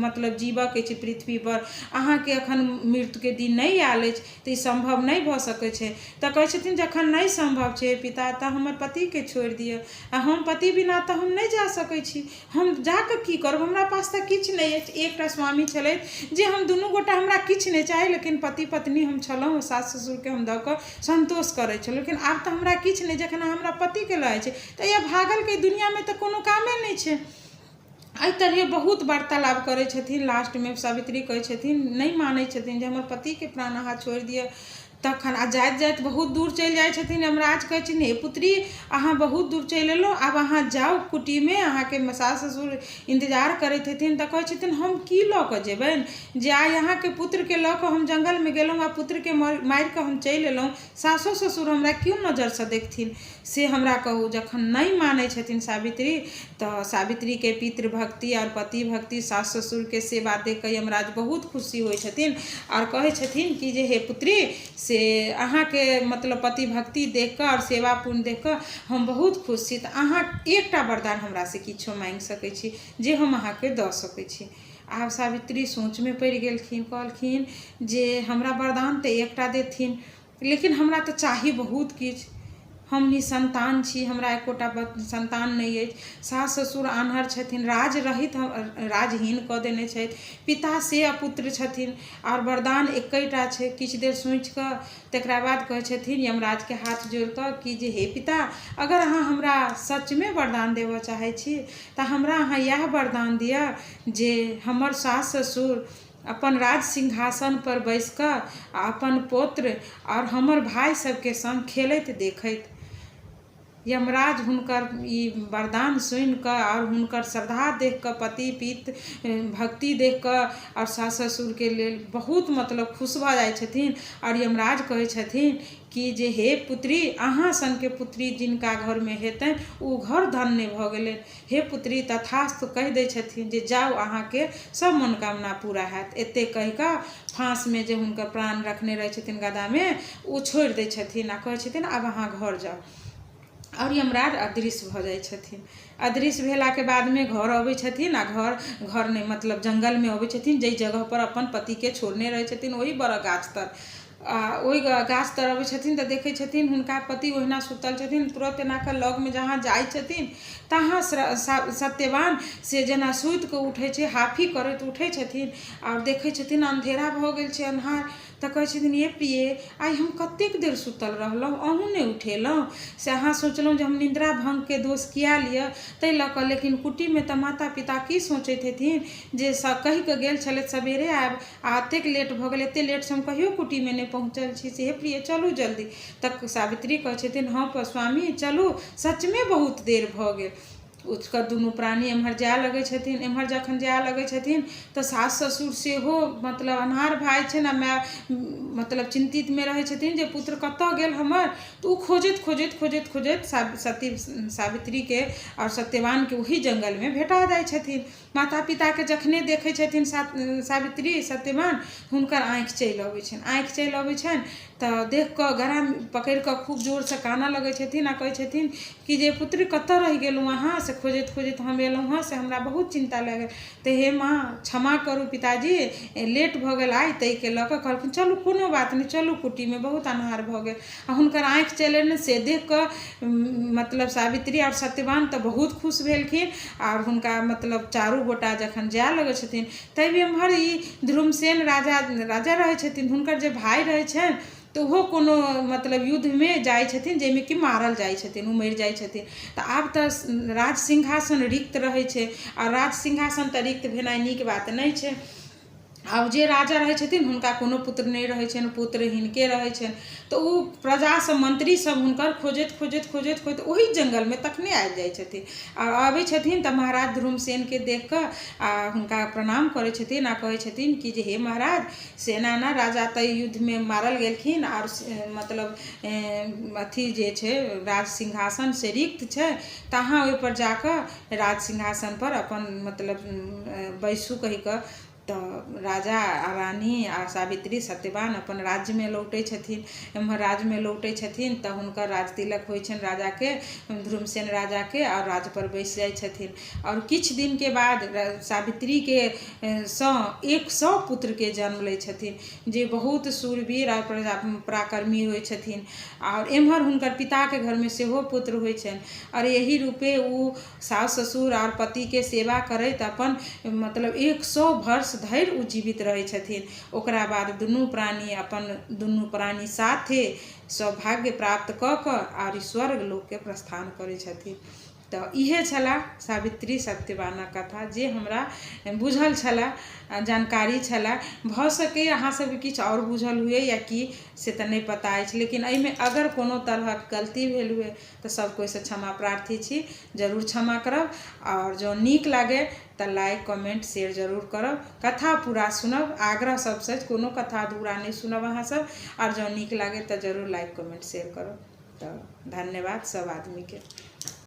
मतलब जीवऽ के छै पृथ्वी पर, अहाँ के अखन मृत्यु के दिन नहीं आयल अछि, तो ई संभव नहीं भ सकै छै। तो कहे छथिन जखन नहीं संभव छै पिता, तो हमर पति के छोड़ दियौ, आ हम पति बिना तो हम नहीं जा सकै छी, हम जाके की करब, हमरा पास तो किछ नहीं अछि। एकटा स्वामी छलै जे हम दुनू गोटा हमरा किछ नहीं चाहे, लेकिन पति पत्नी हम छलहुँ, सास ससुर के हम द के संतोष करे छलहुँ, लेकिन आब तो हमरा किछ नहीं, जखन हमरा पति के लय छै तो यह भागल के दुनिया में तो कोनो कामे नहीं छै। एहि तरह बहुत वार्तालाप करे छथिन, लास्ट में सावित्री कहे छथिन, नहीं माने छथिन जे हमर पति के प्राण अहाँ छोड़ दियौ। तखन आ जाइत जाइत बहुत दूर चल जाए छथिन। यमराज कहै छथिन, हे पुत्री, अहाँ बहुत दूर चल एलहुँ, आब अहाँ जाओ कुटी में, अहाँ के सास ससुर इंतजार करैत हेथिन। तऽ कहै छथिन, हम की लऽ कऽ जेबनि जे आइ अहाँ के पुत्र के लऽ कऽ हम जंगल में गेलहुँ आ पुत्र के मारि कऽ हम चलि एलहुँ, सासो ससुर हमरा क्यों नजर से देखथिन, से हमरा कहू। जखन नहीं मानै छथिन सावित्री, तऽ सावित्री के पितृभक्ति और पति भक्ति, सास ससुर के सेवा देख कऽ यमराज बहुत खुशी होइ छथिन और कहै छथिन कि जे हे पुत्री, से अहाँ के मतलब पति भक्ति देख कर और सेवा पुण्य देख कर हम बहुत खुश छी, तऽ अहाँ एकटा वरदान हमरा से किछो मांगि सकै छी जे हम अहाँ के दऽ सकै छी। आब सावित्री सोच में पड़ि गेलखिन, कहलखिन जे हमरा वरदान तऽ एकटा देथिन, लेकिन हमरा तऽ चाही बहुत किछु, हम निसंतान छी, हमरा एकोटा संतान नहीं अछि, सास ससुर आन्हर छथिन, राज रहित राजहीन कऽ देने छथि, पिता से अपुत्र छथिन और वरदान एकैटा छै। किछु देर सोचि कऽ तकरा बाद कहै छथिन यमराज के हाथ जोड़ि कऽ कि जे हे पिता, अगर अहाँ हमरा सच में वरदान देबऽ चाहै छी तऽ हमरा अहाँ इएह वरदान दिअ जे हमर सास ससुर अपन राज सिंहासन पर बैस कऽ अपन पुत्र और हमर भाई सबके संग खेलैत देखैत। यमराज हुनकर ई वरदान सुनि कऽ और हुनकर श्रद्धा देख कऽ, पति पित भक्ति देख कऽ और सास ससुर के लेल बहुत मतलब खुश भऽ जाइ छथिन और यमराज कहै छथिन कि जे हे पुत्री, अहाँ सन के पुत्री जिनका घर में हेतनि ओ घर धन्य भऽ गेलनि। हे पुत्री, तथास्तु कहि दै छथिन जे जाउ, अहाँ के सब मनोकामना पूरा हैत। एते कहि कऽ फांस में जे हुनकर प्राण रखने रहै छथिन गदा में, ओ छोड़ि दै छथिन आ कहै छथिन आब अहाँ घर जाउ। और यमराज अदृश्य भ जाय छथिन। अदृश्य भेला के बाद में घर अबै छथिन आ घर नहीं मतलब जंगल में अबै छथिन, जै जगह पर अपन पति के छोड़ने रहे छथिन वही बड़ा गाछ तर ओहि गाछ तर अबै छथिन तऽ देखै छथिन हुनका पति ओहिना सुतल छथिन। तुरंत एना कऽ लग में जहाँ जाइ छथिन तहाँ सत्यवान से जेना सुति कऽ उठै छै, हाफी करैत उठै छथिन और देखै छथिन अंधेरा भऽ गेल छै, अन्हार। तऽ कहै छथिन ये प्रिय आइ हम कतेक देर सुतल रहलहुँ, अहूँ नहि उठेलहुँ, से अहाँ सोचलहुँ जे हम निंद्रा भंग के दोष किया लिअ ताहि लऽ कऽ। लेकिन कुटी में तऽ माता पिता की सोचैत हेथिन जे कहि कऽ गेल छलथि सबेरे आयब आ एतेक लेट भऽ गेल, एतेक लेट से हम कहियो कुटी में नहि पहुँचल छी, से हे प्रिय चलू जल्दी। तक सावित्री कहै छथिन हाँ स्वामी चलू, सच में बहुत देर भऽ गेल। उसका दुनू प्राणी एम्हर जाय लगै छथिन। एम्हर जखन जाय लगै छथिन तऽ सास ससुर सेहो मतलब अन्हार भाई छै ना, माय मतलब चिंतित में रहै छथिन जे पुत्र कतऽ गेल हमर। तऽ ओ खोजैत खोजैत खोजैत खोजैत सती सावित्री के और सत्यवान के वही जंगल में भेटा जाइ छथिन। माता पिता के जखने देखै छथिन सावित्री सत्यवान हुनकर आँखि चलि अबै छनि। आँखि चलि अबै छनि तऽ देख कऽ गला पकड़ि कऽ खूब जोर से कानऽ लगै छथिन आ कहै छथिन कि जे पुत्री कतऽ रहि गेलहुँ अहाँ, से खोजैत खोजैत हम एलहुँ हँ, से हमरा बहुत चिंता लागल। तऽ हे माँ क्षमा करू पिताजी, लेट भऽ गेल आइ, ताहिके लऽ कऽ कहलखिन चलू कोनो बात नहीं, चलू कुटी में बहुत अन्हार भऽ गेल। आ हुनकर आँखि चलि से देख कऽ मतलब सावित्री और सत्यवान तऽ बहुत खुश भेलखिन और हुनका मतलब चारू गोटा जखन जाय लगै छथिन तब एम्हर ई ध्रुमसेन राजा रहै छथिन, हुनकर जे भाई रहै छनि तो वो कोनो मतलब युद्ध में जाइ छथिन जाहिमे कि मारल जाइ छथिन, ओ मरि जाइ छथिन। तऽ आब तऽ राज सिंहासन रिक्त रहै छै और राज सिंहासन तऽ रिक्त भेनाइ नीक बात नहि छै। आब जे राजा रहै छथिन हुनका कोनो पुत्र नहीं रहै छनि, पुत्र हिनके रहै छनि। तऽ ओ प्रजा सब मंत्री सब हुनकर खोजैत खोजैत खोजैत खोजैत ओही जंगल में तखने आबि जाइ छथिन। और आबै छथिन तऽ महाराज ध्रुमसेन के देख कऽ आ हुनका प्रणाम करै छथिन आ कहै छथिन कि जे हे महाराज से एना ना राजा तऽ युद्ध में मारल गेलखिन और मतलब अथी जे छै राज सिंहासन से रिक्त छै, तऽ अहाँ ओहि पर जाकऽ राज सिंहासन पर अपन मतलब बैसू कहि कऽ। तऽ राजा आ रानी आ सावित्री सत्यवान अपन राज्य में लौटै छथिन। एम्हर राज्य में लौटै छथिन तऽ हुनकर राज तिलक होइ छनि राजा के, ध्रुमसेन राजा के, और राज पर बैस जाइ छथिन। और किछु दिन के बाद सावित्री के 100 पुत्र के जन्म लै छथिन जे बहुत शूरवीर और पराक्रमी होइ छथिन। और एम्हर हुनकर पिता के घर में सेहो पुत्र होइ छनि और यही रूपे ओ सास ससुर और पति के सेवा करैत अपन मतलब 100 वर्ष धरि ओ जीवित रहै छथिन। ओकरा बाद दुनू प्राणी साथे सौभाग्य प्राप्त कऽ कऽ और स्वर्ग लोक के प्रस्थान करै छथिन। तऽ इहे छला सावित्री सत्यवानक कथा जे हमरा बुझल छला, जानकारी छला। भऽ सकै अहाँ सब किछु और बुझल हुए या कि से तऽ नहीं पता अछि, लेकिन एहिमे अगर कोनो तरहक गलती भेल हुए तऽ सब कोई से क्षमा प्रार्थी छी, जरूर क्षमा करब। और जो नीक लागे तऽ लाइक कमेंट शेयर जरूर करब, कथा पूरा सुनब, आग्रह सबसे कोनो कथा अधूरा नहीं सुनब अहाँ सब। और जो नीक लागे तऽ जरूर लाइक कमेंट शेयर करब। तऽ धन्यवाद सब आदमी के।